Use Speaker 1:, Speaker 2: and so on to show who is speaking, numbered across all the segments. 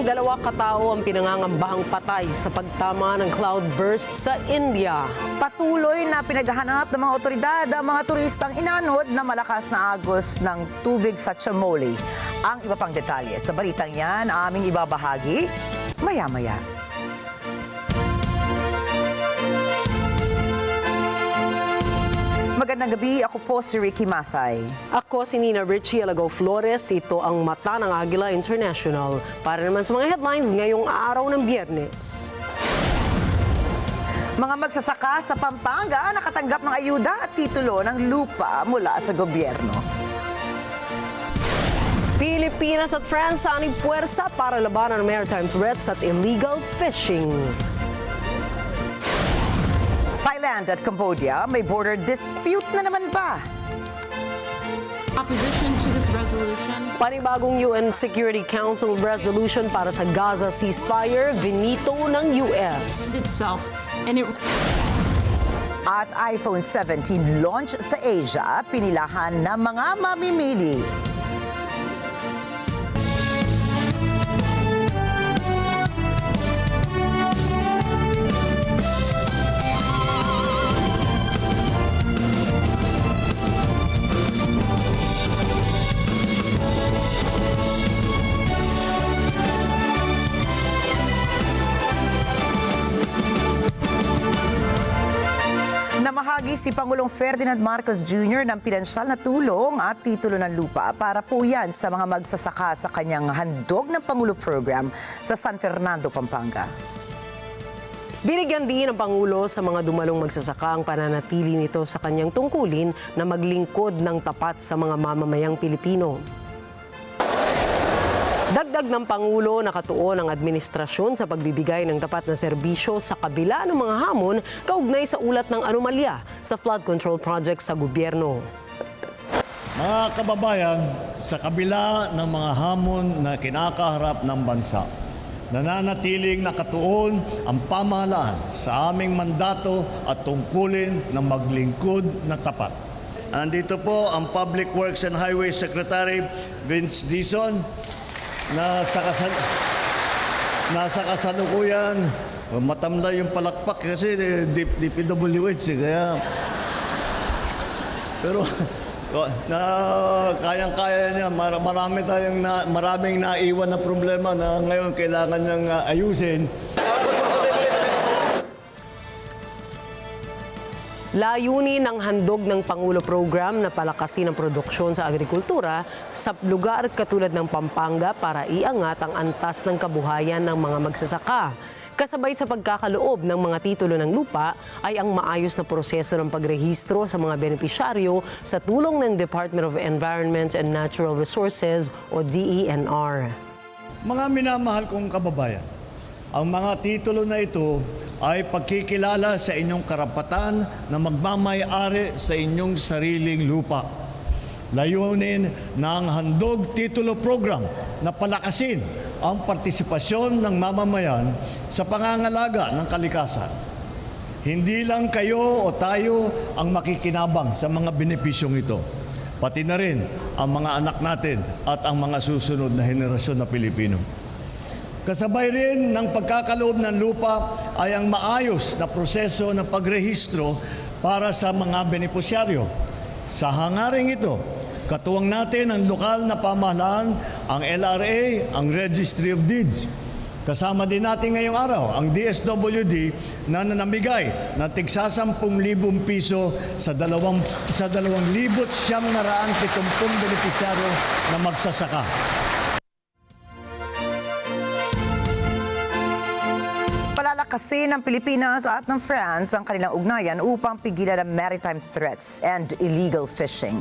Speaker 1: Dalawa katao ang pinangangambahang patay sa pagtama ng cloudburst sa India.
Speaker 2: Patuloy na pinaghahanap ng mga otoridad ang mga turistang inanod na malakas na agos ng tubig sa Chamoli. Ang iba pang detalye sa balitang yan aming ibabahagi maya-maya. Magandang gabi, ako po si Ricky Mathay.
Speaker 1: Ako si Nina Richie Alagaw Flores. Ito ang Mata ng Agila International. Para naman sa mga headlines ngayong araw ng Biyernes.
Speaker 2: Mga magsasaka sa Pampanga nakatanggap ng ayuda at titulo ng lupa mula sa gobyerno.
Speaker 1: Pilipinas at France sanib-puwersa para labanan ng maritime threats at illegal fishing.
Speaker 2: Thailand at Cambodia may border dispute na naman ba?
Speaker 3: Opposition to this resolution.
Speaker 1: Panibagong UN Security Council resolution para sa Gaza ceasefire, vinito ng US.
Speaker 3: Itself. And it
Speaker 2: At iPhone 17 launch sa Asia, pinilahan ng mga mamimili. Namahagi si Pangulong Ferdinand Marcos Jr. ng pinansyal na tulong at titulo ng lupa para po yan sa mga magsasaka sa kanyang handog ng Pangulo Program sa San Fernando, Pampanga.
Speaker 1: Binigyan din ng Pangulo sa mga dumalong magsasaka ang pananatili nito sa kanyang tungkulin na maglingkod ng tapat sa mga mamamayang Pilipino. Dagdag ng Pangulo, nakatuon ang administrasyon sa pagbibigay ng tapat na serbisyo sa kabila ng mga hamon kaugnay sa ulat ng anomalya sa flood control project sa gobyerno.
Speaker 4: Mga kababayan, sa kabila ng mga hamon na kinakaharap ng bansa, nananatiling nakatuon ang pamahalaan sa aming mandato at tungkulin na maglingkod na tapat. Andito po ang Public Works and Highways Secretary Vince Dizon, nasa kasalukuyan, matamla yung palakpak kasi DPWH kaya pero na kayang-kaya niya, maraming naiwan na problema na ngayon kailangan niyang ayusin.
Speaker 1: Layunin ng handog ng Pangulo Program na palakasin ang produksyon sa agrikultura sa lugar katulad ng Pampanga para iangat ang antas ng kabuhayan ng mga magsasaka. Kasabay sa pagkakaloob ng mga titulo ng lupa ay ang maayos na proseso ng pagrehistro sa mga benepisyaryo sa tulong ng Department of Environment and Natural Resources o DENR.
Speaker 4: Mga minamahal kong kababayan, ang mga titulo na ito ay pagkikilala sa inyong karapatan na magmamay-ari sa inyong sariling lupa. Layunin ng handog titulo program na palakasin ang partisipasyon ng mamamayan sa pangangalaga ng kalikasan. Hindi lang kayo o tayo ang makikinabang sa mga benepisyong ito, pati na rin ang mga anak natin at ang mga susunod na henerasyon na Pilipino. Kasabay rin ng pagkakaloob ng lupa ay ang maayos na proseso ng pagrehistro para sa mga benepisyaryo. Sa hangaring ito, katuwang natin ang lokal na pamahalaan, ang LRA, ang Registry of Deeds. Kasama din natin ngayong araw ang DSWD na namigay ng tigsa 10,000 piso sa 2,970 benepisyaryo na magsasaka.
Speaker 2: Palalakasin ng Pilipinas at ng France ang kanilang ugnayan upang pigilan ang maritime threats and illegal fishing.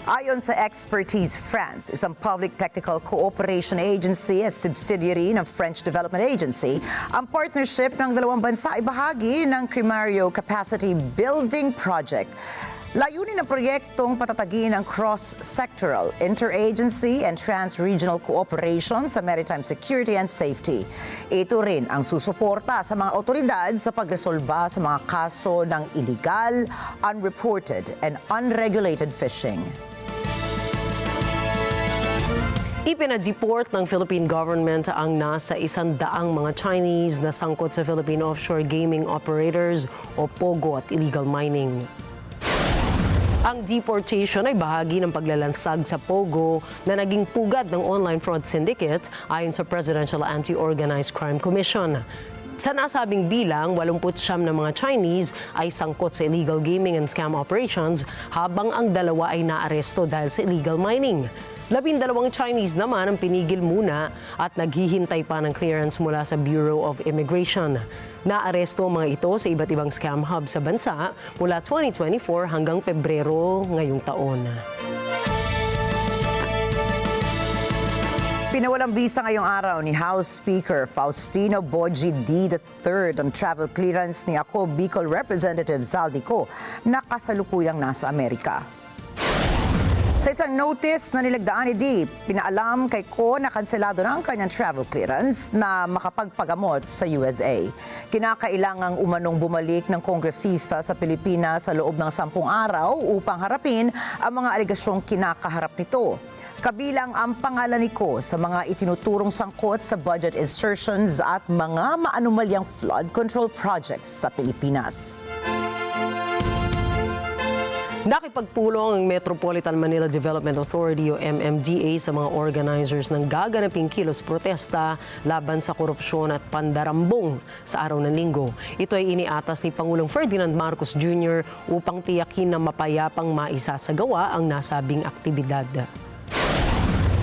Speaker 2: Ayon sa Expertise France, isang public technical cooperation agency at subsidiary ng French Development Agency, ang partnership ng dalawang bansa ay bahagi ng Crimario Capacity Building Project. Layunin ng proyektong patatagin ang cross-sectoral, interagency and trans-regional cooperation sa maritime security and safety. Ito rin ang susuporta sa mga otoridad sa pagresolba sa mga kaso ng illegal, unreported and unregulated fishing.
Speaker 1: IPINA-DEPORT ng Philippine government ang nasa 100 mga Chinese na sangkot sa Philippine Offshore Gaming Operators o POGO at illegal mining. Ang deportation ay bahagi ng paglalansag sa POGO na naging pugad ng online fraud syndicate ayon sa Presidential Anti-Organized Crime Commission. Sa nasabing bilang, 89 na mga Chinese ay sangkot sa illegal gaming and scam operations habang ang dalawa ay naaresto dahil sa illegal mining. 12 Chinese naman ang pinigil muna at naghihintay pa ng clearance mula sa Bureau of Immigration. Naaresto ang mga ito sa iba't ibang scam hub sa bansa mula 2024 hanggang Pebrero ngayong taon.
Speaker 2: Pinawalang bisa ngayong araw ni House Speaker Faustino Boji D. III ang travel clearance ni Ako Bicol Representative ZALDY na kasalukuyang nasa Amerika. Sa isang notice na nilagdaan ni D, pinaalam kay Ko na kanselado na ang kanyang travel clearance na makapagpagamot sa USA. Kinakailangang umanong bumalik ng kongresista sa Pilipinas sa loob ng 10 araw upang harapin ang mga alegasyong kinakaharap nito. Kabilang ang pangalan ni Ko sa mga itinuturong sangkot sa budget insertions at mga maanumalyang flood control projects sa Pilipinas.
Speaker 1: Nakipagpulong ang Metropolitan Manila Development Authority o MMDA sa mga organizers ng gaganaping kilos-protesta laban sa korupsyon at pandarambong sa araw ng Linggo. Ito ay iniatas ni Pangulong Ferdinand Marcos Jr. upang tiyakin na mapayapang maisasagawa ang nasabing aktibidad.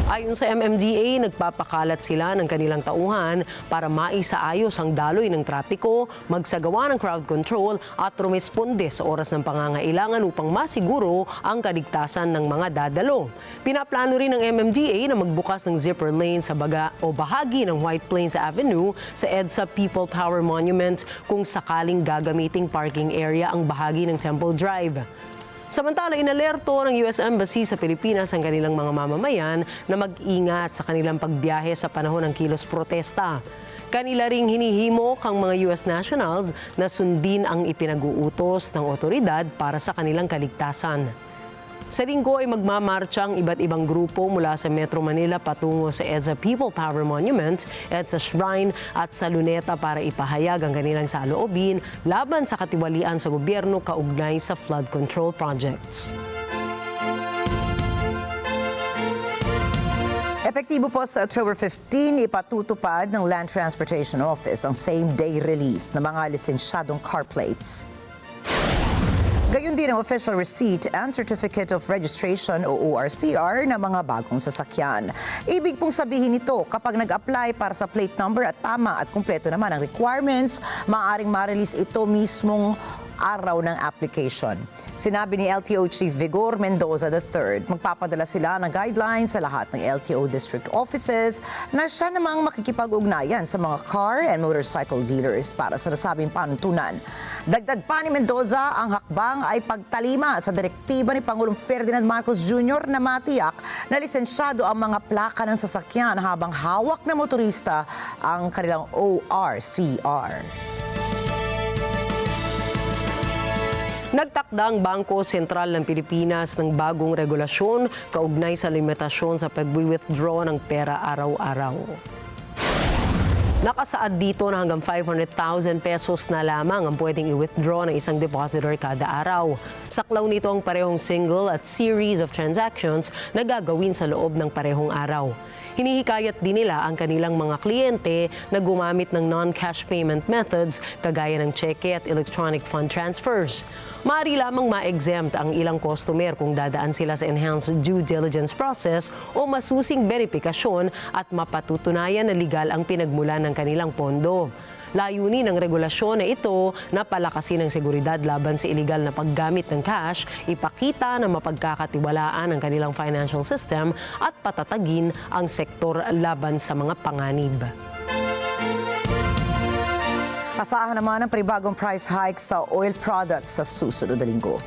Speaker 1: Ayon sa MMDA, nagpapakalat sila ng kanilang tauhan para maisaayos ang daloy ng trapiko, magsagawa ng crowd control at rumisponde sa oras ng pangangailangan upang masiguro ang kaligtasan ng mga dadalo. Pinaplano rin ng MMDA na magbukas ng zipper lane sa bahagi ng White Plains Avenue sa EDSA People Power Monument kung sakaling gagamiting parking area ang bahagi ng Temple Drive. Samantala, inalerto ng US Embassy sa Pilipinas ang kanilang mga mamamayan na mag-ingat sa kanilang pagbiyahe sa panahon ng kilos-protesta. Kanila ring hinihimok ang mga US nationals na sundin ang ipinag-uutos ng otoridad para sa kanilang kaligtasan. Sa Linggo ay magmamarcha ang iba't ibang grupo mula sa Metro Manila patungo sa EDSA People Power Monument, EDSA Shrine at sa Luneta para ipahayag ang kanilang saloobin laban sa katiwalian sa gobyerno kaugnay sa flood control projects.
Speaker 2: Epektibo po sa October 15, ipatutupad ng Land Transportation Office ang same-day release ng mga lisensyadong car plates. Gayon din ang official receipt and certificate of registration o ORCR ng mga bagong sasakyan. Ibig pong sabihin nito, kapag nag-apply para sa plate number at tama at kumpleto naman ang requirements, maaaring ma-release ito mismong araw ng application. Sinabi ni LTO Chief Vigor Mendoza III, magpapadala sila ng guidelines sa lahat ng LTO district offices na siya namang makikipag-ugnayan sa mga car and motorcycle dealers para sa nasabing panuntunan. Dagdag pa ni Mendoza, ang hakbang ay pagtalima sa direktiba ni Pangulong Ferdinand Marcos Jr. na matiyak na lisensyado ang mga plaka ng sasakyan habang hawak na motorista ang kanilang ORCR.
Speaker 1: Nagtakda ang Bangko Sentral ng Pilipinas ng bagong regulasyon kaugnay sa limitasyon sa pag-withdraw ng pera araw-araw. Nakasaad dito na hanggang 500,000 pesos na lamang ang pwedeng i-withdraw ng isang depositor kada araw. Saklaw nito ang parehong single at series of transactions na gagawin sa loob ng parehong araw. Hinihikayat din nila ang kanilang mga kliyente na gumamit ng non-cash payment methods kagaya ng cheque at electronic fund transfers. Maaari lamang ma-exempt ang ilang customer kung dadaan sila sa enhanced due diligence process o masusing verifikasyon at mapatutunayan na legal ang pinagmulan ng kanilang pondo. Layunin ng regulasyon na ito na palakasin ang seguridad laban sa iligal na paggamit ng cash, ipakita na mapagkakatiwalaan ang kanilang financial system at patatagin ang sektor laban sa mga panganib.
Speaker 2: Asahan naman ang panibagong price hike sa oil products sa susunod na linggo.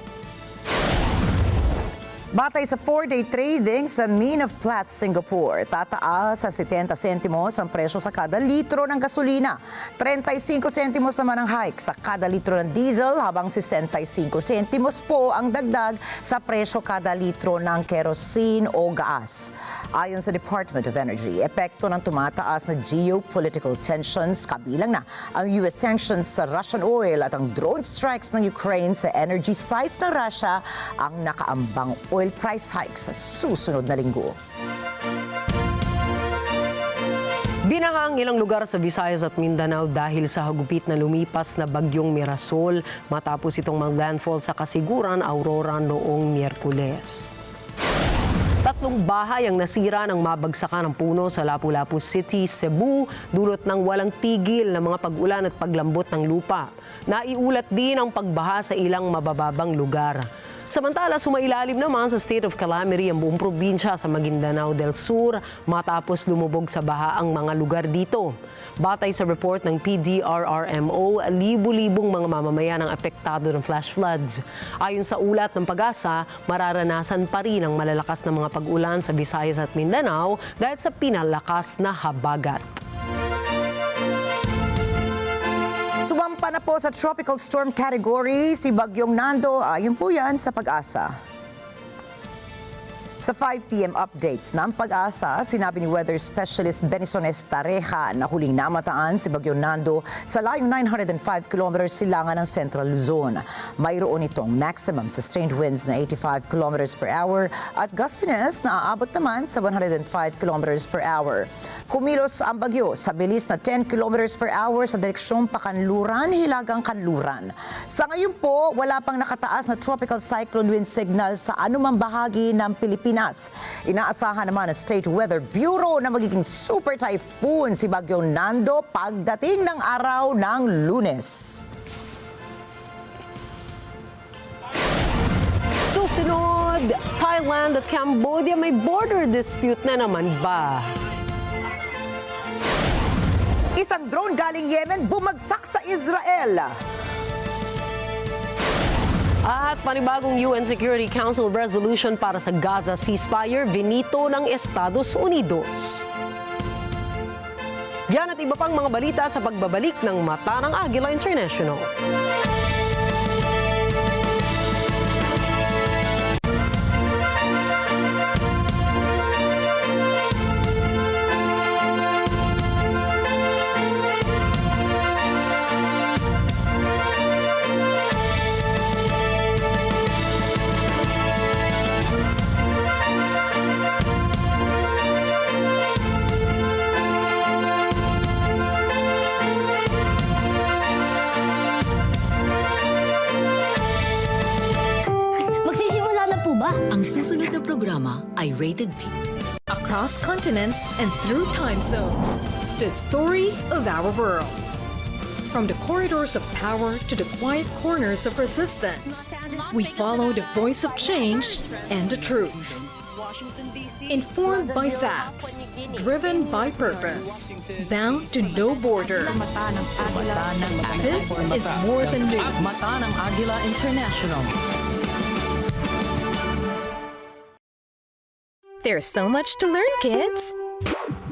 Speaker 2: Batay sa 4-day trading sa Mean of Platts, Singapore, tataas sa 70 sentimos ang presyo sa kada litro ng gasolina. 35 sentimos naman ang hike sa kada litro ng diesel, habang 65 sentimos po ang dagdag sa presyo kada litro ng kerosene o gas. Ayon sa Department of Energy, epekto ng tumataas na geopolitical tensions, kabilang na ang US sanctions sa Russian oil at ang drone strikes ng Ukraine sa energy sites ng Russia, ang nakaambang oil price hikes sa susunod na linggo.
Speaker 1: Binaha ang ilang lugar sa Visayas at Mindanao dahil sa hagupit na lumipas na bagyong Mirasol matapos itong mag-landfall sa Kasiguran, Aurora noong Miyerkules. 3 bahay ang nasira ng mabagsakan ng puno sa Lapu-Lapu City, Cebu, dulot ng walang tigil na mga pag-ulan at paglambot ng lupa. Naiulat din ang pagbaha sa ilang mabababang lugar. Samantala, sumailalim naman sa state of calamity ang buong probinsya sa Maguindanao del Sur matapos lumubog sa baha ang mga lugar dito. Batay sa report ng PDRRMO, libu-libong mga mamamayan ang apektado ng flash floods. Ayon sa ulat ng Pag-asa, mararanasan pa rin ang malalakas na mga pag-ulan sa Visayas at Mindanao dahil sa pinalakas na habagat.
Speaker 2: Sumampa na po sa tropical storm category si Bagyong Nando. Ayon po yan sa Pag-asa. Sa 5 p.m. updates ng Pag-asa, sinabi ni Weather Specialist Benison Estareja na huling namataan si Bagyong Nando sa layong 905 km silangan ng Central Luzon. Mayroon itong maximum sustained winds na 85 km per hour at gustiness na aabot naman sa 105 km per hour. Kumilos ang bagyo sa bilis na 10 km per hour sa direksyong Pakanluran, Hilagang Kanluran. Sa ngayon po, wala pang nakataas na tropical cyclone wind signal sa anumang bahagi ng Pilipinas. Inaasahan naman ng State Weather Bureau na magiging super typhoon si Bagyong Nando pagdating ng araw ng Lunes.
Speaker 1: Susunod, Thailand at Cambodia may border dispute na naman ba?
Speaker 2: Isang drone galing Yemen bumagsak sa Israel.
Speaker 1: At panibagong UN Security Council resolution para sa Gaza ceasefire, vinito ng Estados Unidos. Yan at iba pang mga balita sa pagbabalik ng Mata ng Agila International.
Speaker 5: Ang susunod na programa ay rated P.
Speaker 6: Across continents and through time zones, the story of our world. From the corridors of power to the quiet corners of resistance, we follow the voice of change and the truth. Informed by facts, driven by purpose, bound to no border. This is more than news.
Speaker 5: Mata ng Agila International.
Speaker 6: There's so much to learn, kids.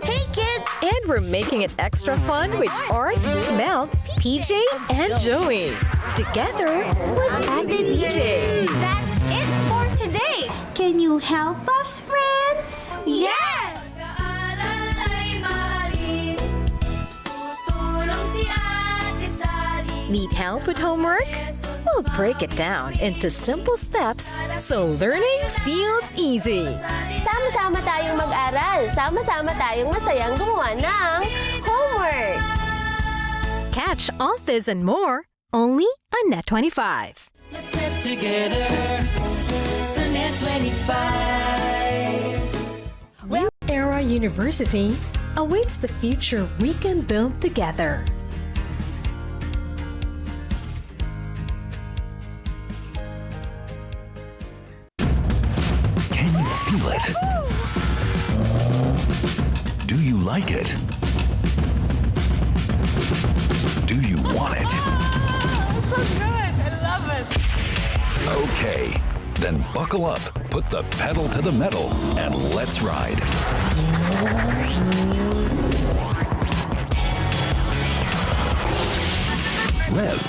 Speaker 7: Hey, kids!
Speaker 6: And we're making it extra fun with Art, Mel, PJ, and Joey. Together with Ate DJ.
Speaker 7: That's it for today! Can you help us, friends? Yes!
Speaker 6: Need help with homework? We'll break it down into simple steps so learning feels easy.
Speaker 8: Sama-sama tayong mag-aral. Sama-sama tayong masayang gumawa ng homework.
Speaker 6: Catch all this and more only on NET25.
Speaker 9: Let's get together. So NET25.
Speaker 6: New Era University awaits the future we can build together.
Speaker 10: Can you feel it? Do you like it? Do you want it?
Speaker 7: So good! I love it!
Speaker 10: Okay, Then buckle up, put the pedal to the metal, and let's ride. Rev.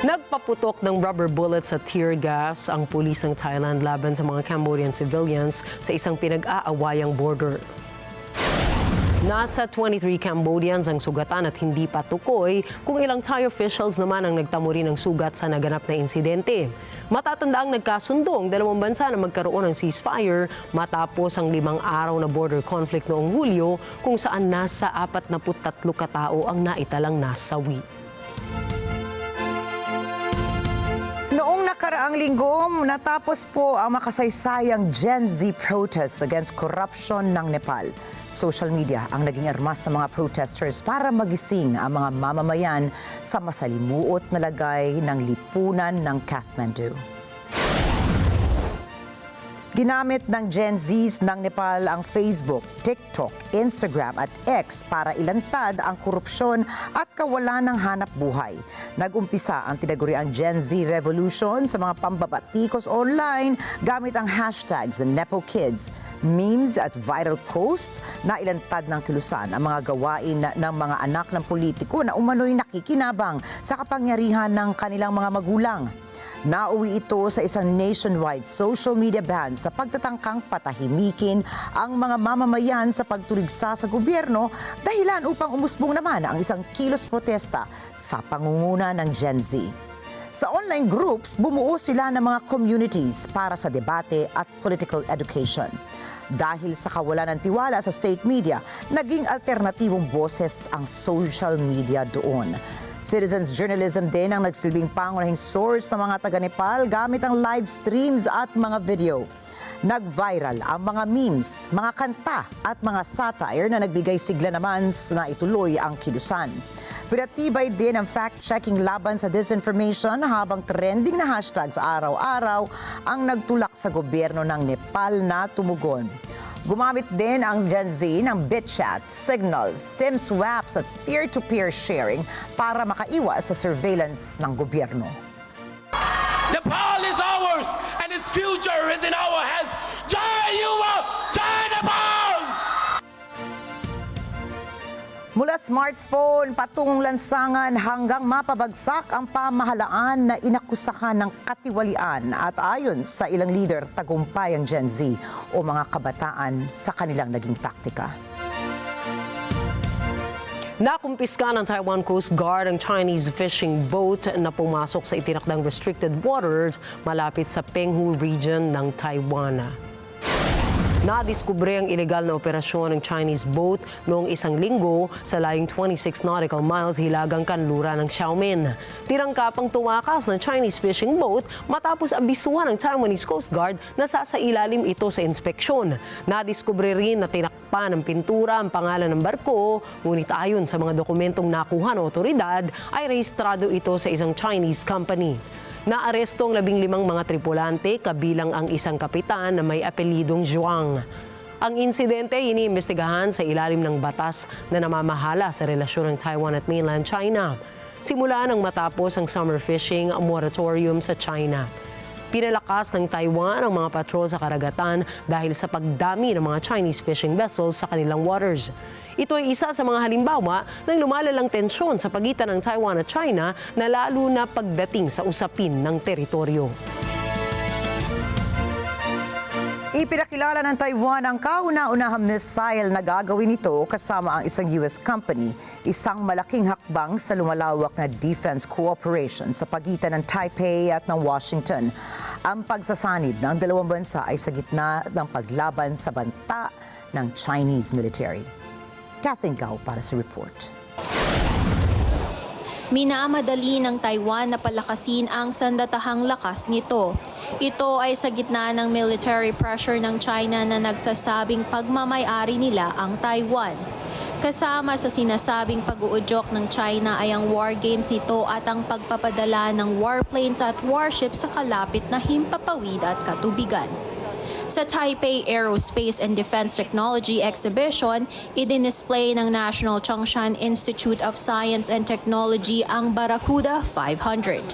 Speaker 1: Nagpaputok ng rubber bullets at tear gas ang pulis ng Thailand laban sa mga Cambodian civilians sa isang pinag-aawayang border. Nasa 23 Cambodians ang sugatan at hindi pa tukoy kung ilang Thai officials naman ang nagtamo rin ng sugat sa naganap na insidente. Matatandaang nagkasundo ang dalawang bansa na magkaroon ng ceasefire matapos ang 5 araw na border conflict noong Hulyo kung saan nasa 43 katao ang naitalang nasawi.
Speaker 2: Noong nakaraang linggo, natapos po ang makasaysayang Gen Z protest against corruption ng Nepal. Social media ang naging armas ng mga protesters para magising ang mga mamamayan sa masalimuot na lagay ng lipunan ng Kathmandu. Ginamit ng Gen Zs ng Nepal ang Facebook, TikTok, Instagram at X para ilantad ang korupsyon at kawalan ng hanap buhay. Nagumpisa ang tinaguriang Gen Z Revolution sa mga pambabatikos online gamit ang hashtags na Nepo Kids, memes at viral posts na ilantad ng kilusan ang mga gawain ng mga anak ng politiko na umano'y nakikinabang sa kapangyarihan ng kanilang mga magulang. Nauwi ito sa isang nationwide social media ban sa pagtatangkang patahimikin ang mga mamamayan sa pagtuligsa sa gobyerno dahilan upang umusbong naman ang isang kilos-protesta sa pangunguna ng Gen Z. Sa online groups, bumuo sila ng mga communities para sa debate at political education. Dahil sa kawalan ng tiwala sa state media, naging alternatibong boses ang social media doon. Citizens journalism din ang nagsilbing pangunahing source ng mga taga-Nepal gamit ang live streams at mga video. Nag-viral ang mga memes, mga kanta at mga satire na nagbigay sigla naman na ituloy ang kilusan. Pinatibay din ang fact-checking laban sa disinformation habang trending na hashtags araw-araw ang nagtulak sa gobyerno ng Nepal na tumugon. Gumamit din ang Gen Z ng BitChat, Signals, SIM swaps at peer-to-peer sharing para makaiwas sa surveillance ng gobyerno.
Speaker 11: Nepal is ours and its future is in our hands. Jai Yuwa! Jai Nepal!
Speaker 2: Mula smartphone patungong lansangan hanggang mapabagsak ang pamahalaan na inakusahan ng katiwalian at ayon sa ilang leader, tagumpay ang Gen Z o mga kabataan sa kanilang naging taktika.
Speaker 1: Nakumpiska ng Taiwan Coast Guard ang Chinese fishing boat na pumasok sa itinakdang restricted waters malapit sa Penghu region ng Taiwan. Nadiskubre ang ilegal na operasyon ng Chinese boat noong isang linggo sa layong 26 nautical miles hilagang kanluran ng Xiaomin. Tirangkapang tumakas ng Chinese fishing boat matapos abisuhan ng Taiwanese Coast Guard na sasailalim ito sa inspeksyon. Nadiskubre rin na tinakpan ng pintura ang pangalan ng barko, ngunit ayon sa mga dokumentong nakuha ng otoridad ay rehistrado ito sa isang Chinese company. Naaresto ang 15 mga tripulante kabilang ang isang kapitan na may apelidong Zhuang. Ang insidente iniimbestigahan sa ilalim ng batas na namamahala sa relasyon ng Taiwan at mainland China. Simula nang matapos ang summer fishing moratorium sa China. Pinalakas ng Taiwan ang mga patrol sa karagatan dahil sa pagdami ng mga Chinese fishing vessels sa kanilang waters. Ito ay isa sa mga halimbawa ng lumalalang tensyon sa pagitan ng Taiwan at China na lalo na pagdating sa usapin ng teritoryo.
Speaker 2: Ipinakilala ng Taiwan ang kauna-unahang missile na gagawin nito kasama ang isang US company, isang malaking hakbang sa lumalawak na defense cooperation sa pagitan ng Taipei at ng Washington. Ang pagsasanib ng dalawang bansa ay sa gitna ng paglaban sa banta ng Chinese military. Catherine Gao para sa report.
Speaker 12: Minamadali ng Taiwan na palakasin ang sandatahang lakas nito. Ito ay sa gitna ng military pressure ng China na nagsasabing pagmamay-ari nila ang Taiwan. Kasama sa sinasabing pag-uudyok ng China ay ang war games nito at ang pagpapadala ng warplanes at warships sa kalapit na himpapawid at katubigan. Sa Taipei Aerospace and Defense Technology Exhibition, idinisplay ng National Chongshan Institute of Science and Technology ang Barracuda 500.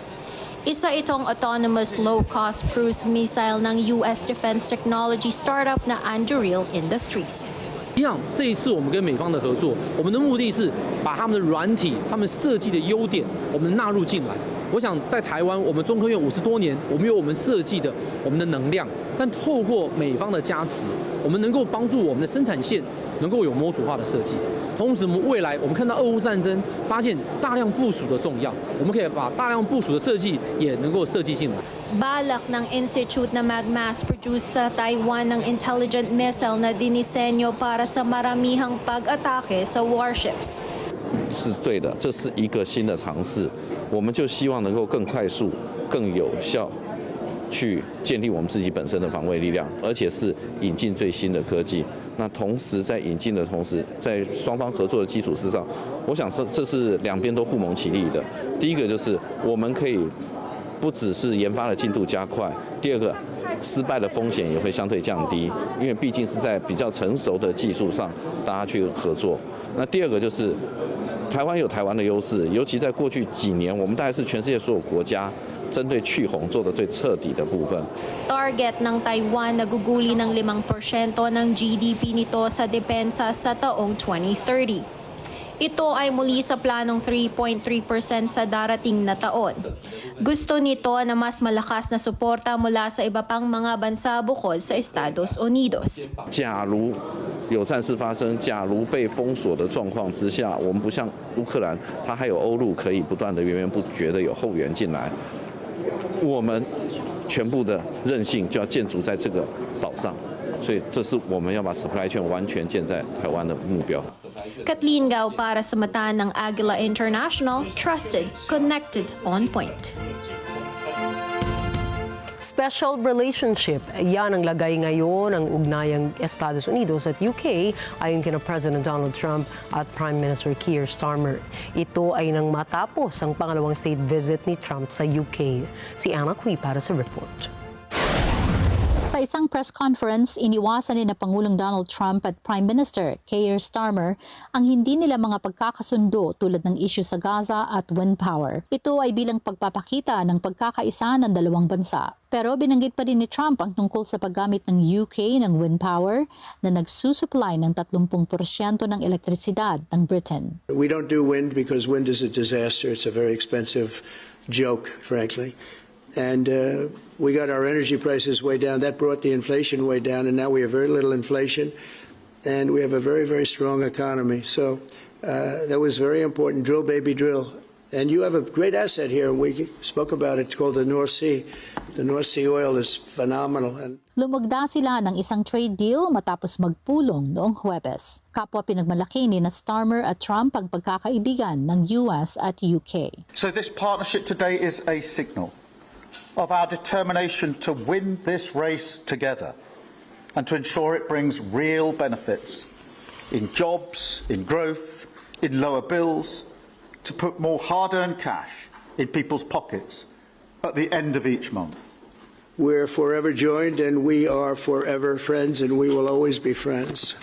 Speaker 12: Isa itong autonomous low-cost cruise missile ng U.S. defense technology startup na Anduril Industries.
Speaker 13: 一样，这一次我们跟美方的合作，我们的目的是把他们的软体、他们设计的优点，我们纳入进来。我想在台湾，我们中科院50多年，我们有我们设计的我们的能量，但透过美方的加持，我们能够帮助我们的生产线能够有模组化的设计。同时，我们未来我们看到俄乌战争，发现大量部署的重要，我们可以把大量部署的设计也能够设计进来。
Speaker 12: Balak ng institute na mag-mass produce sa Taiwan ng intelligent missile na dinisenyo para sa maramihang pag-atake sa warships.
Speaker 14: 是对的，这是一个新的尝试，我们就希望能够更快速、更有效去建立我们自己本身的防卫力量，而且是引进最新的科技。那同时在引进的同时，在双方合作的基础之上，我想这是两边都互蒙其利的。第一个就是我们可以不只是研发的进度加快，第二个失败的风险也会相对降低，因为毕竟是在比较成熟的技术上大家去合作。那第二个就是台湾有台湾的优势，尤其在过去几年，我们大概是全世界所有国家针对去红做的最彻底的部分。
Speaker 12: Target ng Taiwan na guguli ng 5% ng GDP nito sa depensa sa taong 2030. Ito ay muli sa planong 3.3% sa darating na taon. Gusto nito na mas malakas na suporta mula sa iba pang mga bansa bukod sa Estados Unidos.
Speaker 14: 假如有战事发生，假如被封锁的状况之下，我们不像乌克兰，它还有欧陆可以不断的源源不绝的有后援进来，我们全部的韧性就要建筑在这个岛上。 所以这是我们要把 supply chain 完全建在台湾的目标。
Speaker 12: Kathleen Gao para sa mata ng Agila International, trusted, connected, on point.
Speaker 1: Special relationship. Yan ang lagay ngayon ng ugnayang Estados Unidos at UK ayon kina President Donald Trump at Prime Minister Keir Starmer. Ito ay nang matapos ang pangalawang state visit ni Trump sa UK. Si Anna Cui para sa report.
Speaker 15: Sa isang press conference, iniwasan ni na Pangulong Donald Trump at Prime Minister Keir Starmer ang hindi nila mga pagkakasundo tulad ng issue sa Gaza at wind power. Ito ay bilang pagpapakita ng pagkakaisa ng dalawang bansa. Pero binanggit pa din ni Trump ang tungkol sa paggamit ng UK ng wind power na nagsusupply ng 30% ng elektrisidad ng Britain.
Speaker 16: We don't do wind because wind is a disaster. It's a very expensive joke, frankly. And we got our energy prices way down. That brought the inflation way down, and now we have very little inflation, and we have a very, very strong economy. So that was very important. Drill, baby, drill. And you have a great asset here, and we spoke about it. It's called the North Sea. The North Sea oil is phenomenal. And
Speaker 15: lumugda sila ng isang trade deal matapos magpulong noong Huwebes. Kapwa pinagmalaki ni Starmer at Trump ang pagkakaibigan ng US at UK.
Speaker 17: So this partnership today is a signal of our determination to win this race together and to ensure it brings real benefits in jobs, in growth, in lower bills, to put more hard-earned cash in people's pockets at the end of each month.
Speaker 16: we're forever joined, and we are forever friends, and we will always be friends.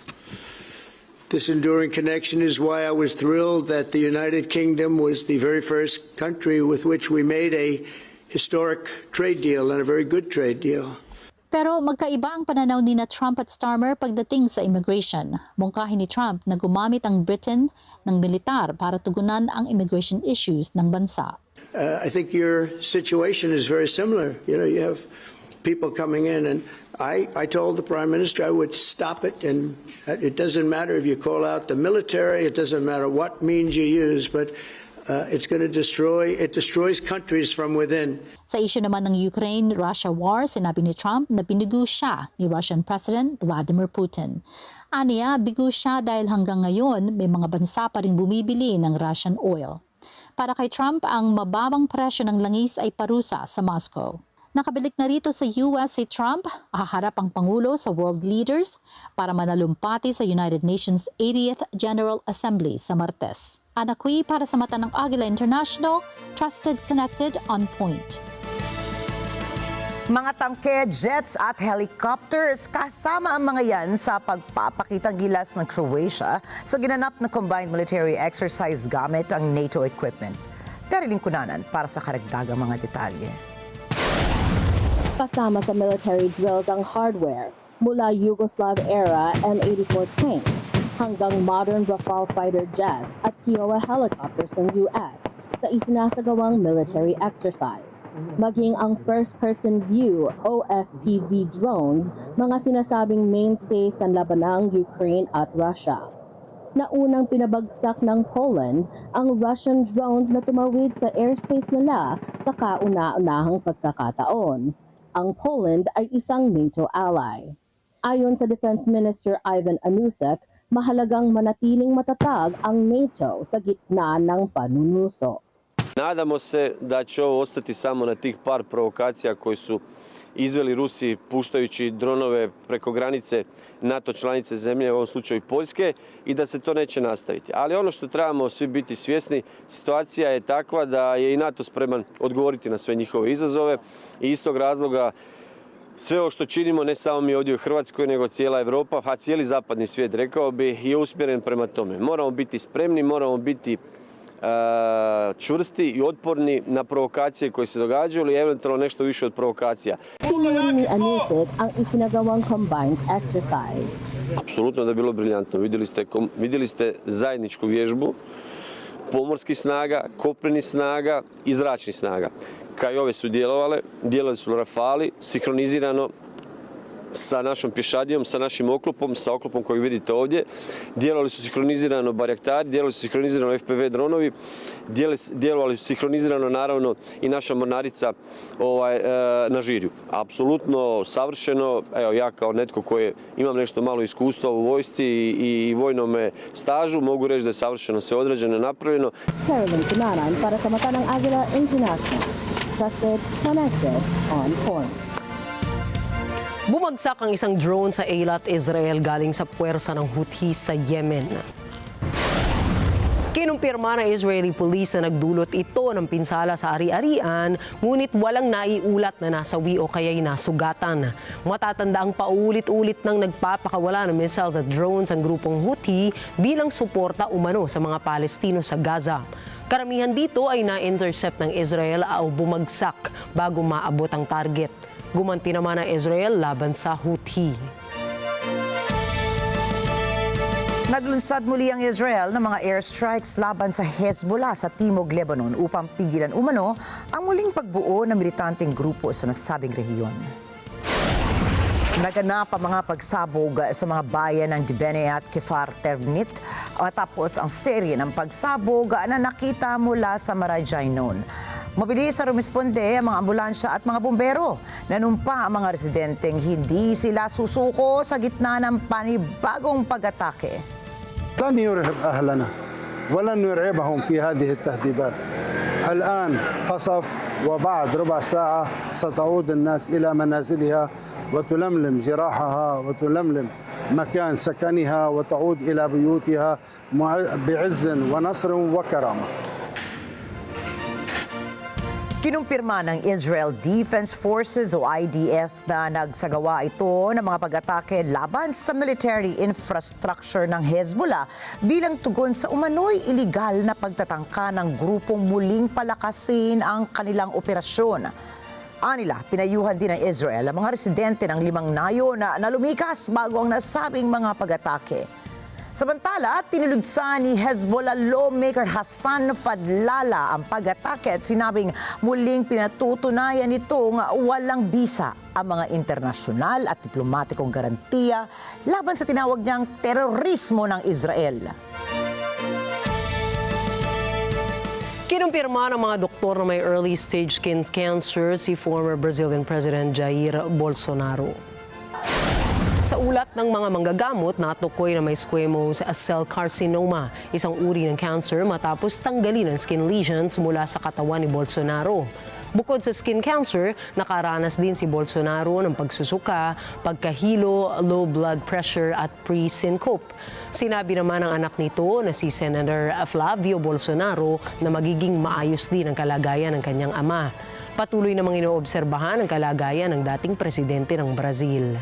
Speaker 16: This enduring connection is why I was thrilled that the United Kingdom was the very first country with which we made a historic trade deal, and a very good trade deal.
Speaker 15: Pero magkaiba ang pananaw ni na Trump at Starmer pagdating sa immigration. Mungkahi ni Trump na gumamit ang Britain ng militar para tugunan ang immigration issues ng bansa.
Speaker 16: I think your situation is very similar. You know, you have people coming in, and I told the Prime Minister I would stop it, and it doesn't matter if you call out the military, it doesn't matter what means you use, but it's going to destroys countries from within.
Speaker 15: Sa issue naman ng Ukraine-Russia war, sinabi ni Trump na binugo siya ni Russian President Vladimir Putin. Aniya, bigo siya dahil hanggang ngayon may mga bansa pa rin bumibili ng Russian oil. Para kay Trump, ang mababang presyo ng langis ay parusa sa Moscow. Nakabalik na rito sa US si Trump, haharap ang Pangulo sa world leaders para manalumpati sa United Nations 80th General Assembly sa Martes. Anakui para sa mata ng Agila International, trusted, connected, on point.
Speaker 2: Mga tangke, jets at helicopters, kasama ang mga yan sa pagpapakitang-gilas ng Croatia sa ginanap na combined military exercise gamit ang NATO equipment. Daryling Kunanan para sa karagdagang mga detalye.
Speaker 18: Kasama sa military drills ang hardware mula Yugoslav-era M84 tanks hanggang modern Rafale fighter jets at Kiowa helicopters ng US sa isinasagawang military exercise. Maging ang first-person view OFPV drones, mga sinasabing mainstay sa labanang Ukraine at Russia. Naunang pinabagsak ng Poland ang Russian drones na tumawid sa airspace nila sa kauna-unahang pagkakataon. Ang Poland ay isang NATO ally. Ayon sa Defense Minister Ivan Anusek, mahalagang manatiling matatag ang NATO sa gitna ng panunuso.
Speaker 19: Nadamo se da će ovo ostati samo na tih par provokacija koji su izveli Rusi puštajući dronove preko granice NATO članice zemlje, u ovom slučaju Poljske, i da se to neće nastaviti. Ali ono što trebamo svi biti svjesni, situacija je takva da je i NATO spreman odgovoriti na sve njihove izazove i iz tog razloga sve ovo što činimo, ne samo mi ovdje u Hrvatskoj, nego cijela Europa, a cijeli zapadni svijet, rekao bi, je usmjeren prema tome. Moramo biti spremni, moramo biti čvrsti i otporni na provokacije koje se događaju ili eventualno nešto više od provokacija.
Speaker 18: Pinuno ni Anusek ang isinagawang combined exercise.
Speaker 19: Apsolutno da je bilo briljantno. Vidjeli ste zajedničku vježbu pomorskih snaga, kopnenih snaga i zračnih snaga. Kao i ove su djelovali su Rafali, sinhronizirano sa našom pješadijom, sa našim oklopom, sa oklopom kojeg vidite ovdje. Djelovali su sinhronizirano barjaktari, djelovali su sinhronizirano FPV dronovi, djelovali su sinhronizirano naravno i naša mornarica na Žirju. Apsolutno savršeno, evo ja kao netko koji imam nešto malo iskustva u vojsci i vojnom stažu, mogu reći da je savršeno sve odrađeno, napravljeno.
Speaker 18: Daryling Kunanan para sa mata ng Agila International. Trusted, connected, on point.
Speaker 1: Bumagsak ang isang drone sa Eilat, Israel galing sa puwersa ng Houthi sa Yemen. Kinumpirma ng Israeli police na nagdulot ito ng pinsala sa ari-arian, ngunit walang naiulat na nasawi o kaya'y nasugatan. Matatanda ang paulit-ulit ng nagpapakawala ng missiles at drones ang grupong Houthi bilang suporta umano sa mga Palestino sa Gaza. Karamihan dito ay na-intercept ng Israel o bumagsak bago maabot ang target. Gumanti naman ang Israel laban sa Houthi.
Speaker 2: Naglunsad muli ang Israel ng mga airstrikes laban sa Hezbollah sa Timog Lebanon upang pigilan umano ang muling pagbuo ng militanteng grupo sa nasabing rehiyon. Naganap ang mga pagsabog sa mga bayan ng Dibene at Kfar Ternit matapos ang serye ng pagsabog na nakita mula sa Marajay noon. Mabilis na rumisponde ang mga ambulansya at mga bumbero. Nanumpa ang mga residenteng hindi sila susuko sa gitna ng panibagong pag-atake.
Speaker 20: لن يرهب أهلنا ولن نرهبهم في هذه التهديدات. الآن قصف وبعد ربع ساعة ستعود الناس إلى منازلها وتلملم جراحها وتلملم مكان سكنها وتعود إلى بيوتها بعز ونصر وكرامة.
Speaker 2: Kinumpirma ng Israel Defense Forces o IDF na nagsagawa ito ng mga pag-atake laban sa military infrastructure ng Hezbollah bilang tugon sa umano'y iligal na pagtatangka ng grupong muling palakasin ang kanilang operasyon. Anila, pinayuhan din ng Israel ang mga residente ng 5 nayo na lumikas bago ang nasabing mga pag-atake. Samantala, tinulugsan ni Hezbollah lawmaker Hassan Fadlala ang pag-atake at sinabing muling pinatutunayan nitong walang bisa ang mga internasyonal at diplomatikong garantiya laban sa tinawag niyang terorismo ng Israel.
Speaker 1: Kinumpirma ng mga doktor na may early stage skin cancer si former Brazilian President Jair Bolsonaro. Sa ulat ng mga manggagamot, natukoy na may squamous cell carcinoma, isang uri ng cancer matapos tanggalin ang skin lesions mula sa katawan ni Bolsonaro. Bukod sa skin cancer, nakaranas din si Bolsonaro ng pagsusuka, pagkahilo, low blood pressure at pre-syncope. Sinabi naman ng anak nito na si Senator Flavio Bolsonaro na magiging maayos din ang kalagayan ng kanyang ama. Patuloy namang inoobserbahan ang kalagayan ng dating presidente ng Brazil.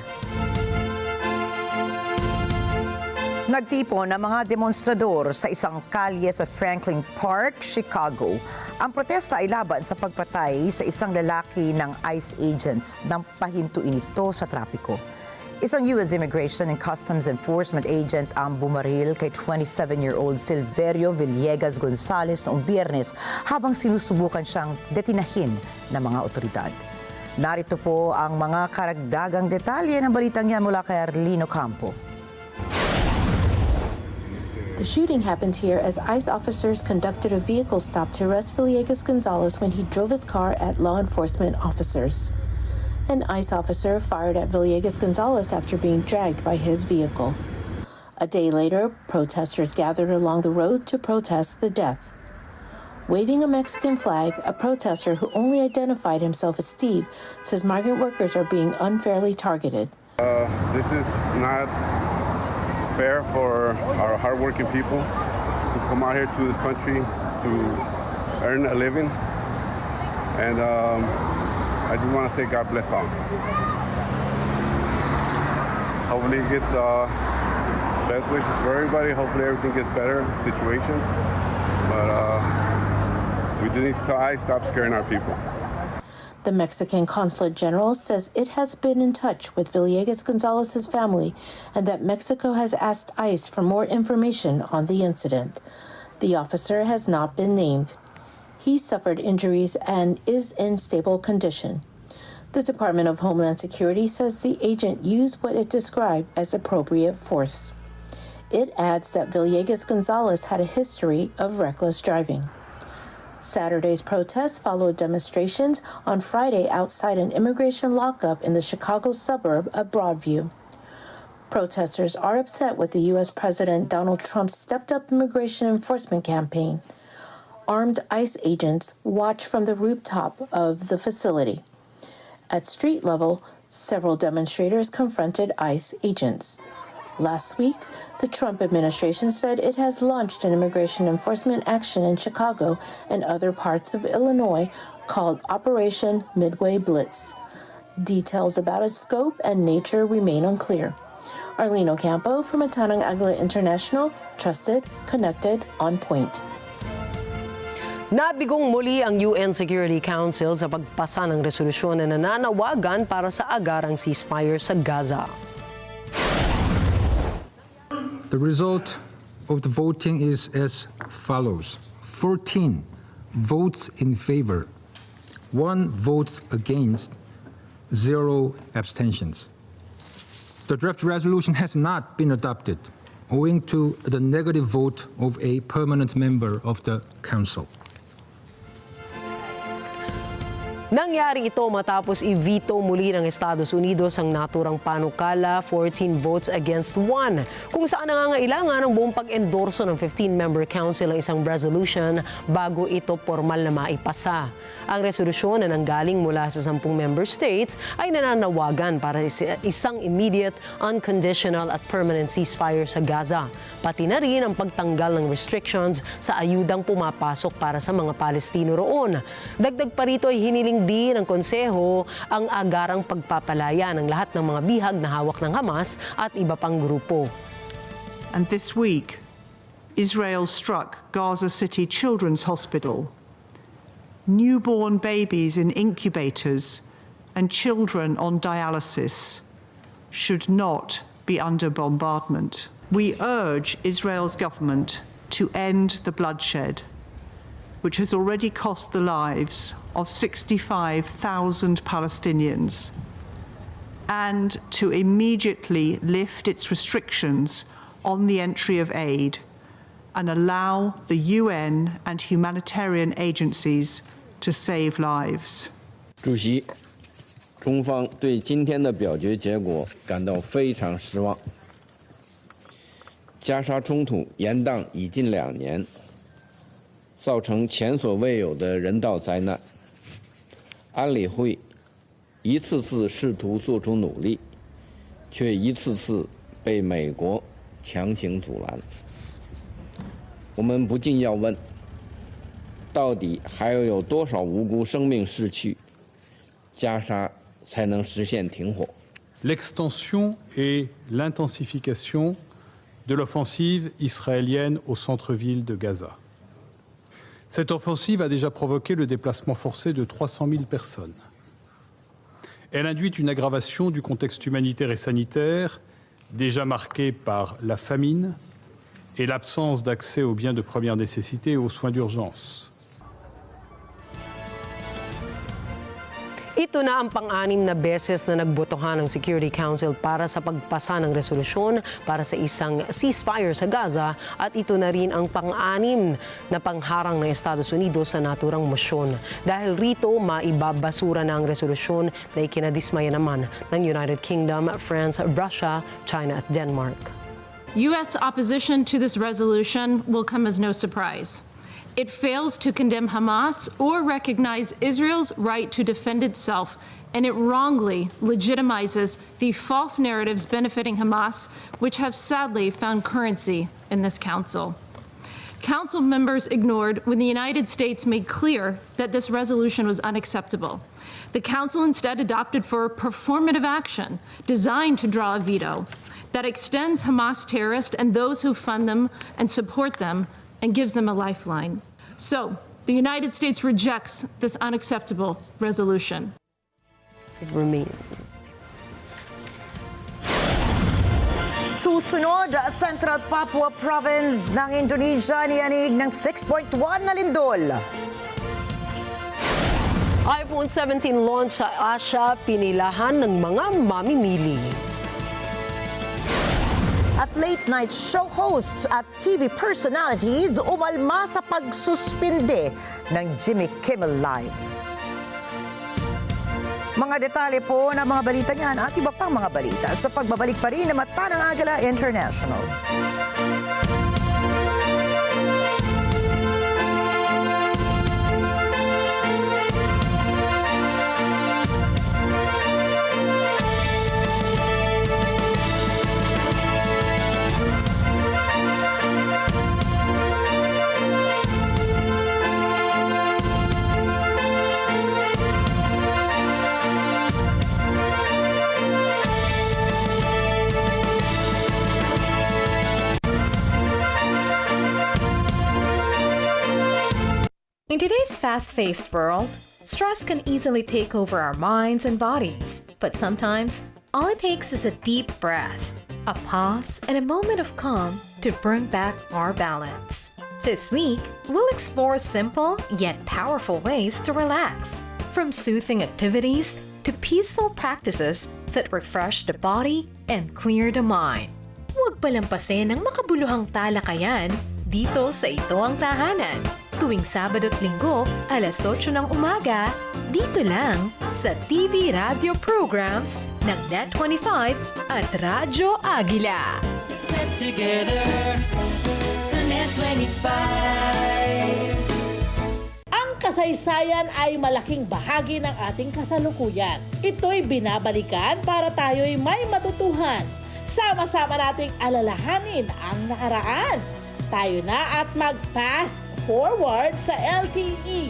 Speaker 2: Nagtipon ang mga demonstrador sa isang kalye sa Franklin Park, Chicago. Ang protesta ay laban sa pagpatay sa isang lalaki ng ICE agents nang pahintuin ito sa trapiko. Isang U.S. Immigration and Customs Enforcement agent ang bumaril kay 27-year-old Silverio Villegas Gonzalez noong Biyernes habang sinusubukan siyang detinahin ng mga otoridad. Narito po ang mga karagdagang detalye ng balitang yan mula kay Arlino Campo.
Speaker 21: The shooting happened here as ICE officers conducted a vehicle stop to arrest Villegas Gonzalez when he drove his car at law enforcement officers. An ICE officer fired at Villegas Gonzalez after being dragged by his vehicle. A day later, protesters gathered along the road to protest the death. Waving a Mexican flag, a protester who only identified himself as Steve says migrant workers are being unfairly targeted.
Speaker 22: This is not fair for our hardworking people who come out here to this country to earn a living. And I just want to say God bless all. Hopefully it gets best wishes for everybody. Hopefully everything gets better situations. But we just need to stop scaring our people.
Speaker 21: The Mexican Consulate General says it has been in touch with Villegas Gonzalez's family and that Mexico has asked ICE for more information on the incident. The officer has not been named. He suffered injuries and is in stable condition. The Department of Homeland Security says the agent used what it described as appropriate force. It adds that Villegas Gonzalez had a history of reckless driving. Saturday's protests followed demonstrations on Friday outside an immigration lockup in the Chicago suburb of Broadview. Protesters are upset with the U.S. President Donald Trump's stepped-up immigration enforcement campaign. Armed ICE agents watch from the rooftop of the facility. At street level, several demonstrators confronted ICE agents. Last week, the Trump administration said it has launched an immigration enforcement action in Chicago and other parts of Illinois called Operation Midway Blitz. Details about its scope and nature remain unclear. Arlino Campo from Atanang Agila International, trusted, connected, on point.
Speaker 1: Nabigong muli ang UN Security Council sa pagpasa ng resolusyon na nananawagan para sa agarang ceasefire sa Gaza.
Speaker 23: The result of the voting is as follows. 14 votes in favor, 1 vote against, 0 abstentions. The draft resolution has not been adopted owing to the negative vote of a permanent member of the Council.
Speaker 1: Nangyari ito matapos i-veto muli ng Estados Unidos ang naturang panukala 14 votes against 1 kung saan nangangailangan ng buong pag-endorso ng 15-member council ang isang resolution bago ito formal na maipasa. Ang resolusyon na nanggaling mula sa 10 member states ay nananawagan para isang immediate, unconditional at permanent ceasefire sa Gaza, pati na rin ang pagtanggal ng restrictions sa ayudang pumapasok para sa mga Palestino roon. Dagdag pa rito ay hiniling din ng konseho ang agarang pagpapalaya ng lahat ng mga bihag na hawak ng Hamas at iba pang grupo.
Speaker 24: And this week, Israel struck Gaza City Children's Hospital. Newborn babies in incubators and children on dialysis should not be under bombardment. We urge Israel's government to end the bloodshed, which has already cost the lives of 65,000 Palestinians, and to immediately lift its restrictions on the entry of aid and allow the UN and humanitarian agencies to save lives.
Speaker 25: 主席，中方对今天的表决结果感到非常失望。加沙冲突延宕已近2年，造成前所未有的人道灾难。安理会一次次试图做出努力，却一次次被美国强行阻拦。我们不禁要问：到底还要有多少无辜生命逝去，加沙才能实现停火？
Speaker 3: L'extension et l'intensification de l'offensive israélienne au centre-ville de Gaza. Cette offensive a déjà provoqué le déplacement forcé de 300 000 personnes. Elle induit une aggravation du contexte humanitaire et sanitaire, déjà marqué par la famine et l'absence d'accès aux biens de première nécessité et aux soins d'urgence.
Speaker 1: Ito na ang pang-anim na beses na nagbotohan ng Security Council para sa pagpasa ng resolusyon para sa isang ceasefire sa Gaza at ito na rin ang pang-anim na pangharang ng Estados Unidos sa naturang mosyon. Dahil rito, maibabasura na ang resolusyon na ikinadismaya naman ng United Kingdom, France, Russia, China at Denmark.
Speaker 4: U.S. opposition to this resolution will come as no surprise. It fails to condemn Hamas or recognize Israel's right to defend itself, and it wrongly legitimizes the false narratives benefiting Hamas, which have sadly found currency in this council. Council members ignored when the United States made clear that this resolution was unacceptable. The council instead adopted for performative action designed to draw a veto that extends Hamas terrorists and those who fund them and support them and gives them a lifeline. So, the United States rejects this unacceptable resolution.
Speaker 1: It remains.
Speaker 2: Susunod, Central Papua Province ng Indonesia niyanig ng 6.1 na lindol.
Speaker 1: iPhone 17 launch sa Asia, pinilahan ng mga mamimili.
Speaker 2: At late-night show hosts at TV personalities umalma sa pagsuspinde ng Jimmy Kimmel Live. Mga detalye po ng mga balita niyan at iba pang mga balita sa pagbabalik pa rin ng Mata ng Agila International.
Speaker 6: In today's fast-paced world, stress can easily take over our minds and bodies. But sometimes, all it takes is a deep breath, a pause, and a moment of calm to bring back our balance. This week, we'll explore simple yet powerful ways to relax, from soothing activities to peaceful practices that refresh the body and clear the mind. Huwag palampasin ang makabuluhang talakayan dito sa Ito Ang Tahanan. Tuwing Sabado at Linggo, alas 8 ng umaga, dito lang sa TV radio programs ng NET25 at Radyo Agila.
Speaker 5: Let's get together sa NET25.
Speaker 8: Ang kasaysayan ay malaking bahagi ng ating kasalukuyan. Ito'y binabalikan para tayo'y may matutuhan. Sama-sama nating alalahanin ang nakaraan. Tayo na at mag-fast forward sa LTE.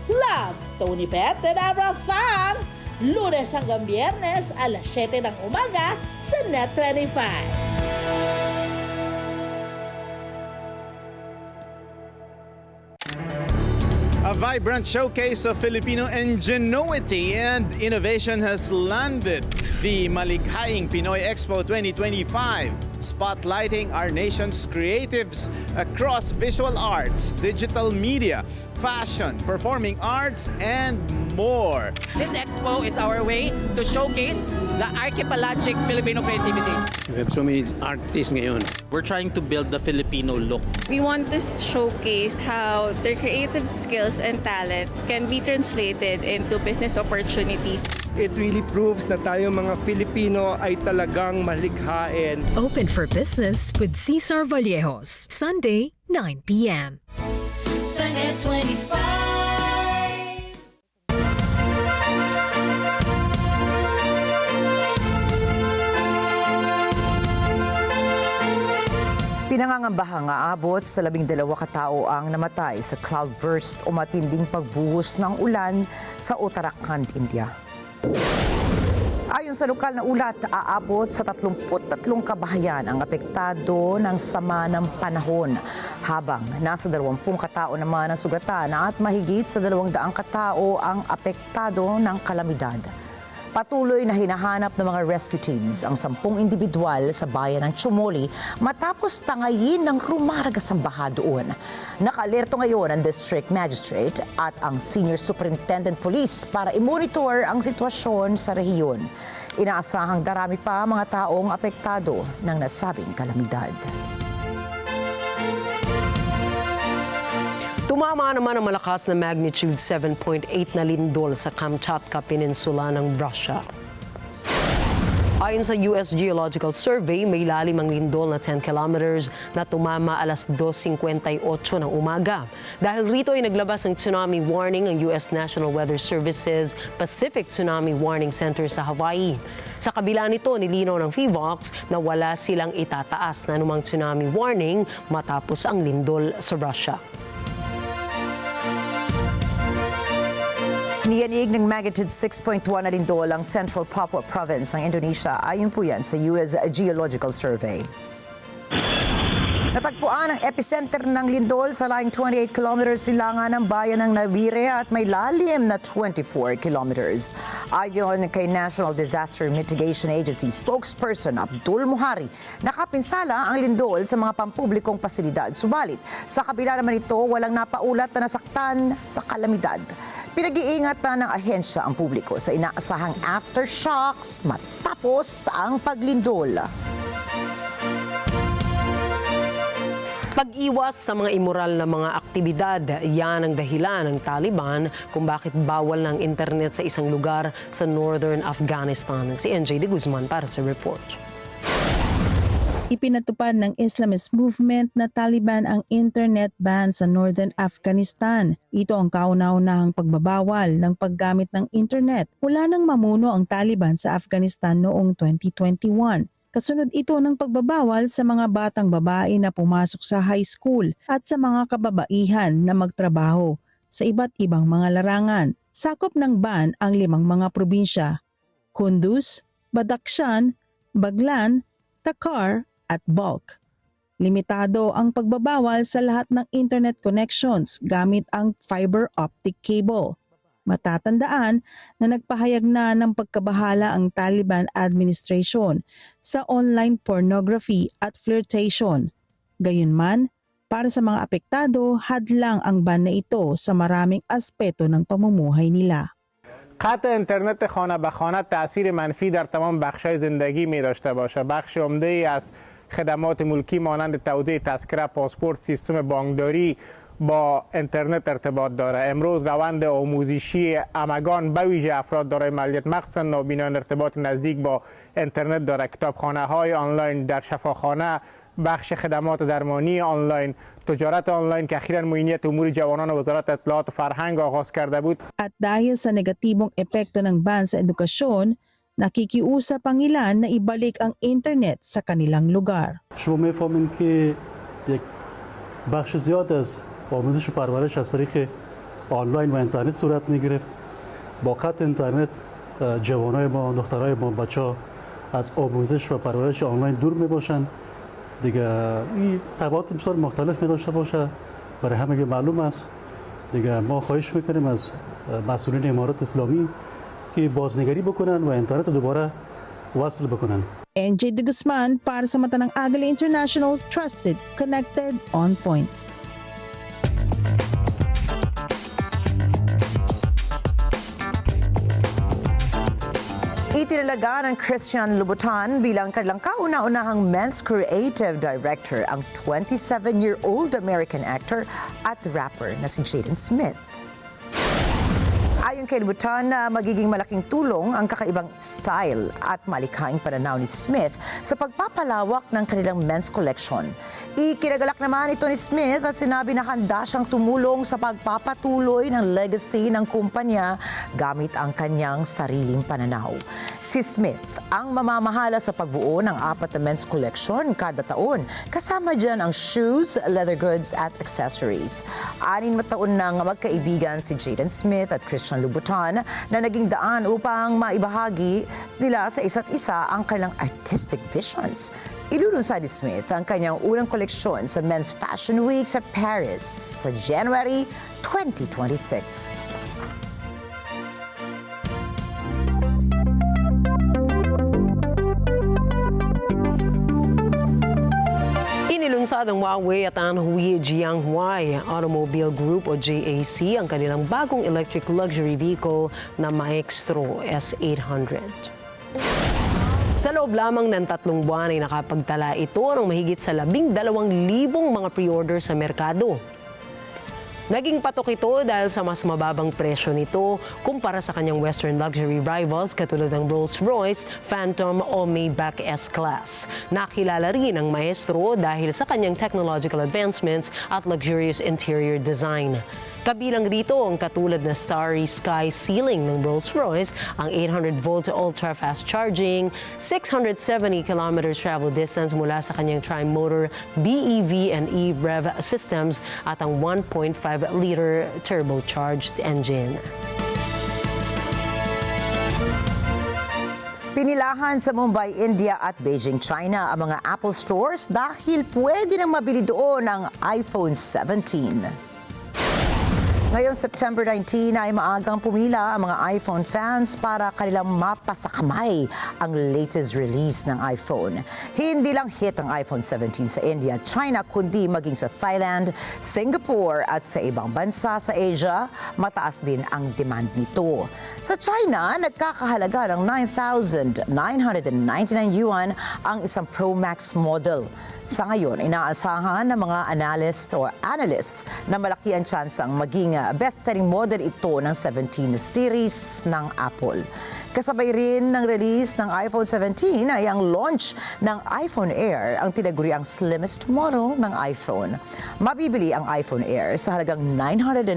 Speaker 8: Love, Tony Pet and ARAW Fang. Lunes hanggang Biyernes, alas 7 ng umaga sa NET25.
Speaker 9: A vibrant showcase of Filipino ingenuity and innovation has landed the Malikhaing Pinoy Expo 2025, spotlighting our nation's creatives across visual arts, digital media, fashion, performing arts, and more.
Speaker 26: This expo is our way to showcase the archipelagic Filipino creativity.
Speaker 9: We have so many artists ngayon.
Speaker 26: We're trying to build the Filipino look.
Speaker 27: We want to showcase how their creative skills and talents can be translated into business opportunities.
Speaker 28: It really proves na tayo mga Filipino ay talagang malikhain.
Speaker 6: Open for business with Cesar Vallejos, Sunday, 9 p.m.
Speaker 5: Sa NET25.
Speaker 2: Pinangangambahang aabot sa 12 katao ang namatay sa cloudburst o matinding pagbuhos ng ulan sa Uttarakhand, India. Ayon sa lokal na ulat, aabot sa 33 kabahayan ang apektado ng sama ng panahon, habang nasa 20 katao naman ang sugatan at mahigit sa 200 katao ang apektado ng kalamidad. Patuloy na hinahanap ng mga rescue teams ang 10 individual sa bayan ng Chumoli matapos tangayin ng rumaragas ang baha doon. Naka-alerto ngayon ang District Magistrate at ang Senior Superintendent Police para i-monitor ang sitwasyon sa rehiyon. Inaasahang darami pa mga taong apektado ng nasabing kalamidad.
Speaker 1: Tumama naman ang malakas na magnitude 7.8 na lindol sa Kamchatka Peninsula ng Russia. Ayon sa US Geological Survey, may lalim ang lindol na 10 kilometers na tumama alas 2:58 ng umaga. Dahil rito ay naglabas ng tsunami warning ang US National Weather Service's Pacific Tsunami Warning Center sa Hawaii. Sa kabila nito, nilinaw ng PHIVOX na wala silang itataas na anumang tsunami warning matapos ang lindol sa Russia.
Speaker 2: Niyanig ng magnitude 6.1 na lindol ang Central Papua Province ng Indonesia. Ayon po yan sa US Geological Survey. Natagpuan ang epicenter ng lindol sa layong 28 kilometers silangan ng bayan ng Nabire at may lalim na 24 kilometers. Ayon kay National Disaster Mitigation Agency spokesperson Abdul Muhari, nakapinsala ang lindol sa mga pampublikong pasilidad. Subalit, sa kabila naman ito, walang napaulat na nasaktan sa kalamidad. Pinag-iingatan ng ahensya ang publiko sa inaasahang aftershocks matapos ang paglindol.
Speaker 1: Pag-iwas sa mga immoral na mga aktibidad, yan ang dahilan ng Taliban kung bakit bawal ng internet sa isang lugar sa northern Afghanistan. Si NJ de Guzman para sa report.
Speaker 7: Ipinatupad ng Islamist movement na Taliban ang internet ban sa northern Afghanistan. Ito ang kauna-unahang pagbabawal ng paggamit ng internet mula nang mamuno ang Taliban sa Afghanistan noong 2021. Kasunod ito ng pagbabawal sa mga batang babae na pumasok sa high school at sa mga kababaihan na magtrabaho sa iba't ibang mga larangan. Sakop ng ban ang 5 mga probinsya: Kunduz, Badakhshan, Baglan, Takhar at Balkh. Limitado ang pagbabawal sa lahat ng internet connections gamit ang fiber optic cable. Matatandaan na nagpahayag na ng pagkabahala ang Taliban administration sa online pornography at flirtation. Gayunman, para sa mga apektado, hadlang ang ban na ito sa maraming aspeto ng pamumuhay nila.
Speaker 10: قطع اینترنت خانه به خانه تأثیر منفی در تمام بخش‌های زندگی می داشته باشد. بخش عمده‌ای از خدمات ملکی مانند توزیع تذکره، پاسپورت، سیستم بانکداری با اینترنت ارتباط دارد. امروز روند آموزشی همگان به ویژه افراد دارای معلولیت مخصوصا نابینان ارتباط نزدیک با اینترنت دارد. کتابخانه‌های آنلاین در شفاخانه، بخش خدمات درمانی آنلاین، تجارت آنلاین که اخیراً معینیت امور جوانان وزارت اطلاعات و فرهنگ آغاز کرده بود.
Speaker 7: At dahil sa negatibong epekto ng ban sa edukasyon, nakikiusap ang ilan na ibalik ang internet sa kanilang lugar.
Speaker 11: شما می‌فهمید که یک بخش زیاد از آموزش و پرورش از طریق آنلاین و اینترنت صورت می‌گرفت. با قطع اینترنت جوانای ما، دخترای ما، بچه‌ها از آموزش و پرورش آنلاین دور می‌باشند. دیگه این تبعات بسیار مختلف می‌داشته باشه. برای همه معلوم است. دیگه ما خواهش می‌کنیم از مسئولین امارات اسلامی که بازنگری بکنن و اینترنت دوباره وصل بکنن.
Speaker 7: NJ de Guzman para sa mata ng Agila International, trusted, connected, on point.
Speaker 2: Itinalaga ng Christian Louboutin bilang kanilang kauna-unahang men's creative director ang 27-year-old American actor at rapper na si Jaden Smith. Ayon kay Louboutin, magiging malaking tulong ang kakaibang style at malikhaing pananaw ni Smith sa pagpapalawak ng kanilang men's collection. Ikinagalak naman ito ni Smith at sinabi na handa siyang tumulong sa pagpapatuloy ng legacy ng kumpanya gamit ang kanyang sariling pananaw. Si Smith ang mamamahala sa pagbuo ng 4 na men's collection kada taon. Kasama dyan ang shoes, leather goods at accessories. 6 na taon nang magkaibigan si Jaden Smith at Christian Louboutin na naging daan upang maibahagi nila sa isa't isa ang kanilang artistic visions. Ilulunsad ni Smith ang kanyang unang koleksyon sa Men's Fashion Week sa Paris sa January 2026.
Speaker 1: Inilunsad ng Huawei at ang Huawei Automobile Group o JAC ang kanilang bagong electric luxury vehicle na Maestro S800. Sa loob lamang ng 3 buwan ay nakapagtala ito ng mahigit sa 12,000 mga pre-order sa merkado. Naging patok ito dahil sa mas mababang presyo nito kumpara sa kanyang Western luxury rivals katulad ng Rolls-Royce, Phantom o Maybach S-Class. Nakilala rin ang Maestro dahil sa kanyang technological advancements at luxurious interior design. Kabilang rito ang katulad na Starry Sky ceiling ng Rolls-Royce, ang 800-volt ultra-fast charging, 670 kilometers travel distance mula sa kanyang tri-motor BEV and E-Rev systems at ang 1.5-liter turbocharged engine.
Speaker 2: Pinilahan sa Mumbai, India at Beijing, China ang mga Apple stores dahil pwede nang mabili doon ang iPhone 17. Ngayong September 19 ay maagang pumila ang mga iPhone fans para kanilang mapasakamay ang latest release ng iPhone. Hindi lang hit ang iPhone 17 sa India at China, kundi maging sa Thailand, Singapore at sa ibang bansa sa Asia, mataas din ang demand nito. Sa China, nagkakahalaga ng 9,999 yuan ang isang Pro Max model. Sa ngayon, inaasahan ng mga analysts na malaki ang tsansang maging best-selling model ito ng 17 series ng Apple. Kasabay rin ng release ng iPhone 17 ay ang launch ng iPhone Air, ang tinaguriang slimmest model ng iPhone. Mabibili ang iPhone Air sa halagang $999.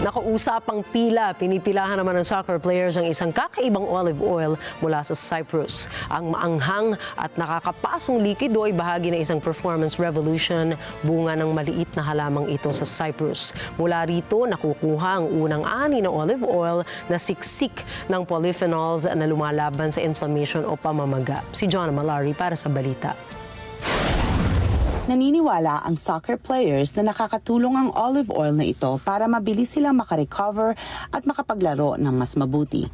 Speaker 1: Nakausapang pila, pinipilahan naman ng soccer players ang isang kakaibang olive oil mula sa Cyprus. Ang maanghang at nakakapasong likido ay bahagi ng isang performance revolution, bunga ng maliit na halamang ito sa Cyprus. Mula rito, nakukuha ang unang ani ng olive oil na siksik ng polyphenols na lumalaban sa inflammation o pamamaga. Si John Malari para sa balita.
Speaker 12: Naniniwala ang soccer players na nakakatulong ang olive oil na ito para mabilis silang makarecover at makapaglaro ng mas mabuti.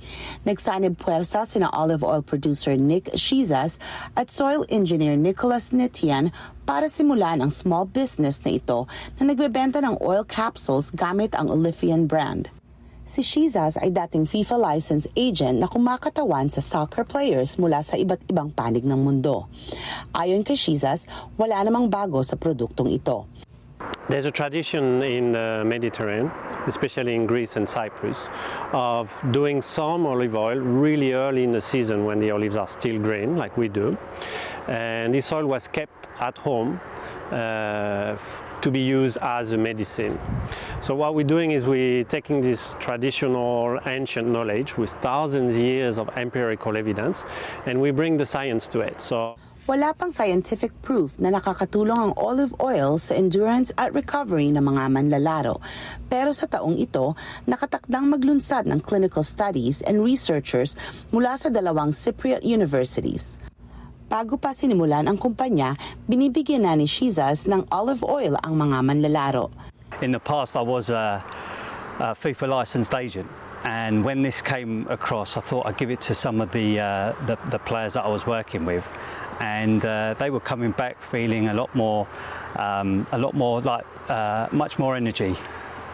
Speaker 12: Nagsanib-puwersa sina olive oil producer Nick Shizas at soil engineer Nicholas Netian para simulan ang small business na ito na nagbebenta ng oil capsules gamit ang Olympian brand. Si Shizas ay dating FIFA license agent na kumakatawan sa soccer players mula sa iba't ibang panig ng mundo. Ayon kay Shizas, wala namang bago sa produktong ito.
Speaker 13: There's a tradition in the Mediterranean, especially in Greece and Cyprus, of doing some olive oil really early in the season when the olives are still green, like we do. And this oil was kept at home to be used as a medicine. So what we're doing is we're taking this traditional ancient knowledge with thousands of years of empirical evidence and we bring the science to it. So
Speaker 12: wala pang scientific proof na nakakatulong ang olive oil sa endurance at recovery ng mga manlalaro. Pero sa taong ito, nakatakdang maglunsad ng clinical studies and researchers mula sa 2 Cypriot universities. Bago pa sinimulan ang kumpanya, binibigyan na ni Shizas ng olive oil ang mga manlalaro.
Speaker 14: In the past, I was a FIFA licensed agent, and when this came across, I thought I'd give it to some of the players that I was working with, and they were coming back feeling much more energy.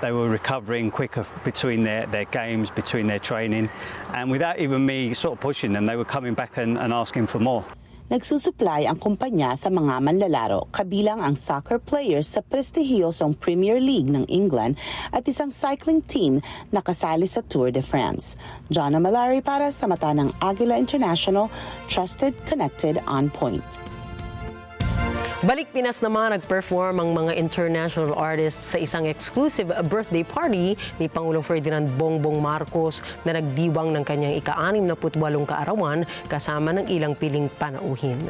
Speaker 14: They were recovering quicker between their games, between their training, and without even me sort of pushing them, they were coming back and asking for more.
Speaker 12: Nagsusupply ang kumpanya sa mga manlalaro, kabilang ang soccer players sa prestihiyosong Premier League ng England at isang cycling team na kasali sa Tour de France. Jonna Malari para sa mata ng Agila International, trusted, connected, on point.
Speaker 1: Balik Pinas naman, nag-perform ang mga international artists sa isang exclusive birthday party ni Pangulong Ferdinand Bongbong Marcos na nagdiwang ng kanyang ika-68 kaarawan kasama ng ilang piling panauhin.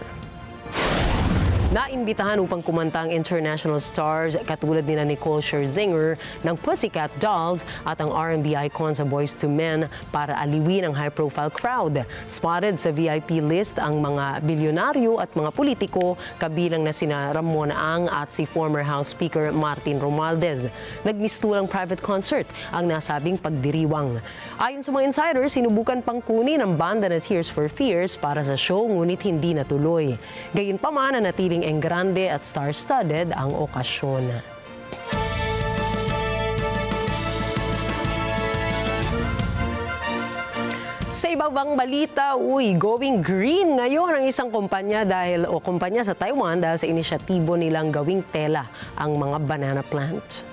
Speaker 1: Naimbitahan upang kumanta ang international stars katulad nina Nicole Scherzinger ng Pussycat Dolls at ang R&B icon sa Boyz II Men para aliwin ang high-profile crowd. Spotted sa VIP list ang mga bilyonaryo at mga politiko kabilang na sina Ramon Ang at si former House Speaker Martin Romualdez. Nagmistulang private concert ang nasabing pagdiriwang. Ayon sa mga insiders, sinubukan pang kunin ang banda na Tears for Fears para sa show ngunit hindi natuloy. Gayunpaman, natiling engrande at star-studded ang okasyon. Sa ibang balita, going green ngayon ang isang kumpanya sa Taiwan dahil sa inisyatibo nilang gawing tela ang mga banana plant.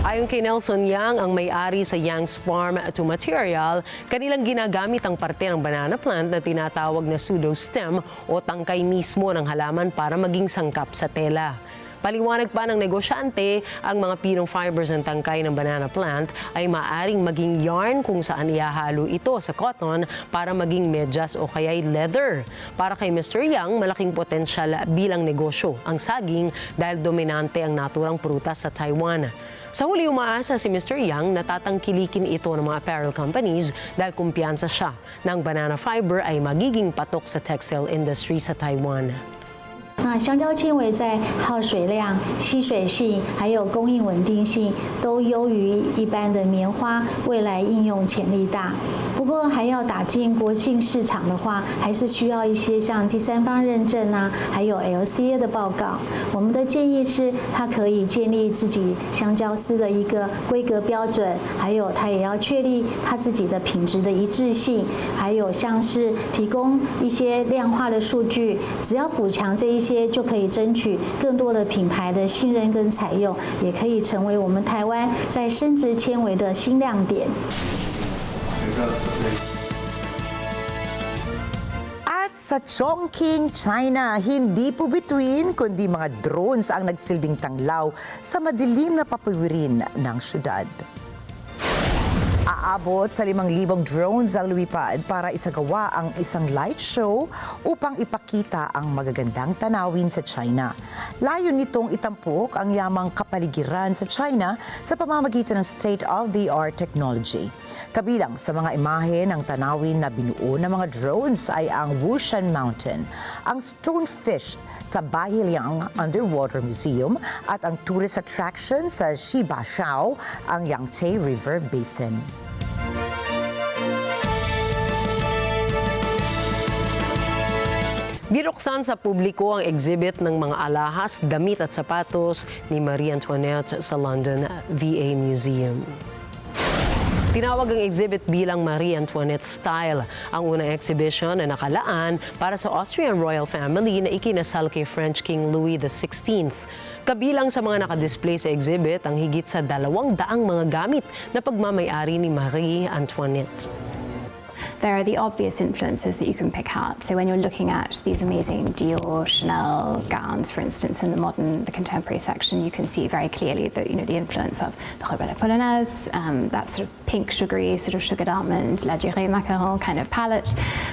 Speaker 1: Ayon kay Nelson Yang, ang may-ari sa Yang's Farm to Material, kanilang ginagamit ang parte ng banana plant na tinatawag na pseudo-stem o tangkay mismo ng halaman para maging sangkap sa tela. Paliwanag pa ng negosyante, ang mga pinong fibers ng tangkay ng banana plant ay maaaring maging yarn kung saan ihahalo ito sa cotton para maging medyas o kaya'y leather. Para kay Mr. Yang, malaking potensyal bilang negosyo ang saging dahil dominante ang naturang prutas sa Taiwan. Sa huli, umaasa si Mr. Yang na tatangkilikin ito ng mga apparel companies dahil kumpiyansa siya na ang banana fiber ay magiging patok sa textile industry sa Taiwan.
Speaker 15: 那香蕉纤维在耗水量、吸水性还有供应稳定性都优于一般的棉花，未来应用潜力大。不过还要打进国际市场的话，还是需要一些像第三方认证啊，还有 LCA 的报告。我们的建议是，它可以建立自己香蕉丝的一个规格标准，还有它也要确立它自己的品质的一致性，还有像是提供一些量化的数据，只要补强这一些。 就可以争取更多的品牌的信任跟采用，也可以成为我们台湾在生殖纤维的新亮点。
Speaker 2: At sa Chongqing, China, hindi po bituin kundi mga drones ang nagsilbing tanglaw sa madilim na papawirin ng syudad. Aabot sa 5,000 drones ang lumipad para isagawa ang isang light show upang ipakita ang magagandang tanawin sa China. Layon nitong itampok ang yamang kapaligiran sa China sa pamamagitan ng state-of-the-art technology. Kabilang sa mga imahe ng tanawin na binuo ng mga drones ay ang Wushan Mountain, ang Stonefish sa Bailiang Underwater Museum at ang tourist attraction sa Shibashao, ang Yangtze River Basin.
Speaker 1: Binuksan sa publiko ang exhibit ng mga alahas, damit at sapatos ni Marie Antoinette sa London VA Museum. Tinawag ang exhibit bilang Marie Antoinette Style, ang unang exhibition na nakalaan para sa Austrian royal family na ikinasal kay French King Louis XVI. Kabilang sa mga nakadisplay sa exhibit ang higit sa 200 mga gamit na pagmamay-ari ni Marie Antoinette.
Speaker 16: There are the obvious influences that you can pick out. So when you're looking at these amazing Dior, Chanel gowns, for instance, in the contemporary section, you can see very clearly that the influence of the Rebelle Polonaise, that sort of pink sugary, sort of sugared almond, la durée macaron kind of palette.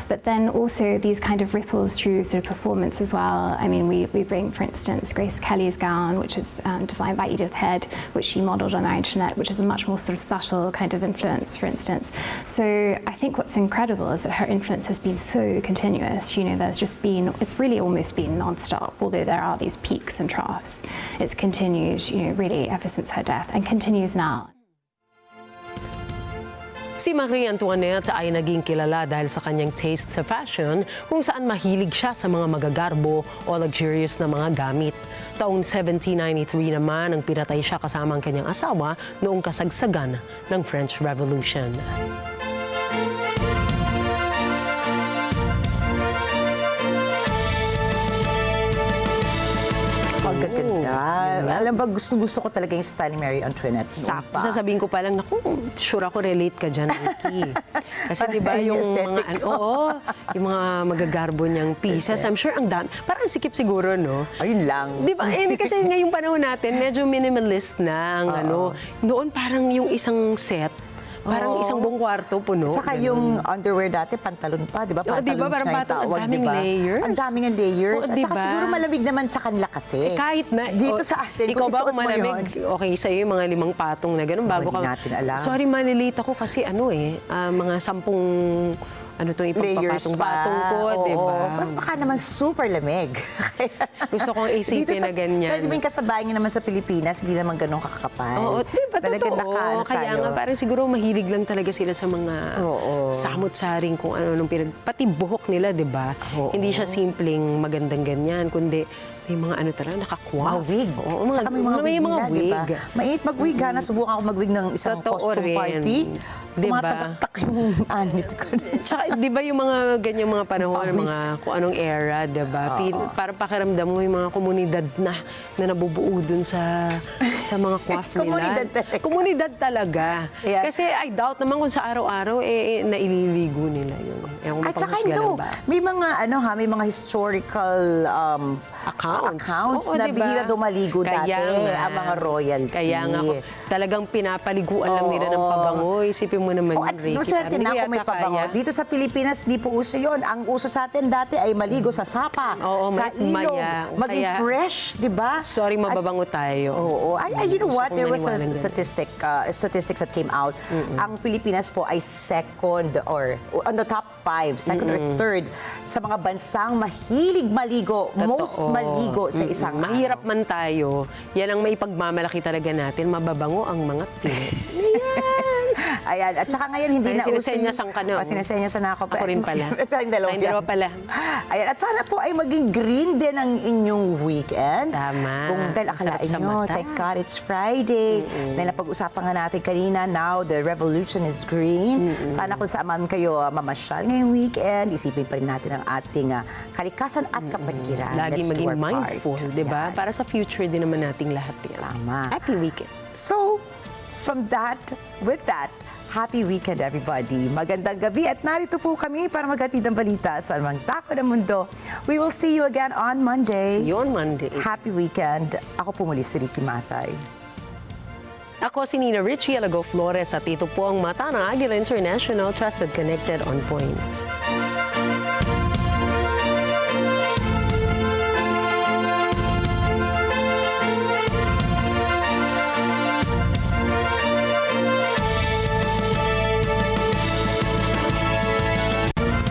Speaker 16: But then also these kind of ripples through sort of performance as well. I mean, we bring, for instance, Grace Kelly's gown, which is designed by Edith Head, which she modeled on Marie Antoinette, which is a much more sort of subtle kind of influence, for instance. So I think what's incredible is that her influence has been so continuous. It's really almost been non-stop, although there are these peaks and troughs. It's continued, really ever since her death and continues now.
Speaker 1: Si Marie Antoinette ay naging kilala dahil sa kanyang taste sa fashion kung saan mahilig siya sa mga magagarbo o luxurious na mga gamit. Taong 1793 naman ang pinatay siya kasama ang kanyang asawa noong kasagsagan ng French Revolution.
Speaker 2: Ang gaganda. Alam ba, gusto ko talaga yung Stanley Mary Antoinette.
Speaker 1: Sakto. Sasabihin ko pa lang, naku, sure ako relate ka dyan, Nikki. Kasi di ba yung mga, yung mga magagarbo niyang pieces, I'm sure ang dami. Parang sikip siguro, no?
Speaker 2: Ayun lang.
Speaker 1: Di ba? Kasi ngayong panahon natin, medyo minimalist na ang ano. Noon parang yung isang set, parang isang buong kwarto puno.
Speaker 2: Saka yung underwear dati, pantalon pa, di ba?
Speaker 1: Pantalons
Speaker 2: Diba?
Speaker 1: parang
Speaker 2: nga yung tawag,
Speaker 1: ang daming layers.
Speaker 2: Ang daming layers. At
Speaker 1: diba?
Speaker 2: saka siguro malamig naman sa kanila kasi.
Speaker 1: Kahit na.
Speaker 2: Dito sa atin,
Speaker 1: ikaw
Speaker 2: kung
Speaker 1: ba
Speaker 2: isuot
Speaker 1: kung
Speaker 2: mo
Speaker 1: malamig, okay sa'yo yung mga 5 patong na gano'n bago ka.
Speaker 2: Hindi natin alam.
Speaker 1: Sorry, malilate ako kasi mga 10 ipagpapatong-patong ko, di ba?
Speaker 2: Baka naman super lamig.
Speaker 1: Gusto kong isipin na ganyan.
Speaker 2: Pwede mo yung kasabayan naman sa Pilipinas, hindi naman ganun kakapal.
Speaker 1: Oo, di ba? Totoo. Kaya nga, parang siguro mahilig lang talaga sila sa mga samot-saring kung ano nung pati buhok nila, di ba? Hindi siya simpleng magandang ganyan, kundi may mga ano talaga, nakakwaf.
Speaker 2: Mga wig.
Speaker 1: Oo,
Speaker 2: Tsaka may mga wig. Diba? Mainit mag-wig ha. Nasubukan ako mag-wig ng isang costume party.
Speaker 1: Diba?
Speaker 2: Tumatagak yung anit ko.
Speaker 1: Tsaka, di ba yung mga ganyang mga panahon, mga kung anong era, di ba? Para pakiramdam mo yung mga komunidad na nabubuo dun sa mga coif nila. Komunidad talaga. Yeah. Kasi I doubt naman kung sa araw-araw, naililigo nila yun.
Speaker 2: At saka may mga historical accounts na bihira dumaligo dati ang mga royalty.
Speaker 1: Kaya nga, talagang pinapaliguan lang nila ng pabango. Isipin mo naman yun, Ricky.
Speaker 2: Maswerte na kung may pabango. Dito sa Pilipinas, di po uso yun. Ang uso sa atin dati ay maligo sa sapa, sa ilog, maging fresh, di ba?
Speaker 1: Sorry, mababango tayo.
Speaker 2: You know what? There was a statistics that came out. Ang Pilipinas po ay second or on the top 5, second or third sa mga bansang mahilig maligo, most maligo sa isang araw.
Speaker 1: Mahirap man tayo, yan ang maipagmamalaki talaga natin, mababango ang mga Pinoy.
Speaker 2: Ayan. At saka ngayon, hindi na uso.
Speaker 1: Sinesenyasan ka na.
Speaker 2: Sinesenyasan na ako.
Speaker 1: Ako rin pala.
Speaker 2: Tayong dalawa
Speaker 1: pala.
Speaker 2: Ayan. At sana po ay maging green din ang inyong weekend.
Speaker 1: Tama.
Speaker 2: Kung dahil akalain nyo, thank God it's Friday. Dahil napag-usapan nga natin kanina, now the revolution is green. Sana kung saan man kayo mamasyal ngayong weekend, isipin pa rin natin ang ating kalikasan at kapaligiran.
Speaker 1: Lagi maging mindful, di ba? Para sa future din naman nating lahat yan.
Speaker 2: Tama.
Speaker 1: Happy weekend.
Speaker 2: So, with that, happy weekend everybody. Magandang gabi at narito po kami para maghatid ng balita sa anumang dako ng mundo. We will see you again on Monday.
Speaker 1: See you on Monday.
Speaker 2: Happy weekend. Ako po muli si Ricky Matay.
Speaker 1: Ako si Nina Richie Alago Flores at ito po ang mata ng Agila International Trusted Connected on Point.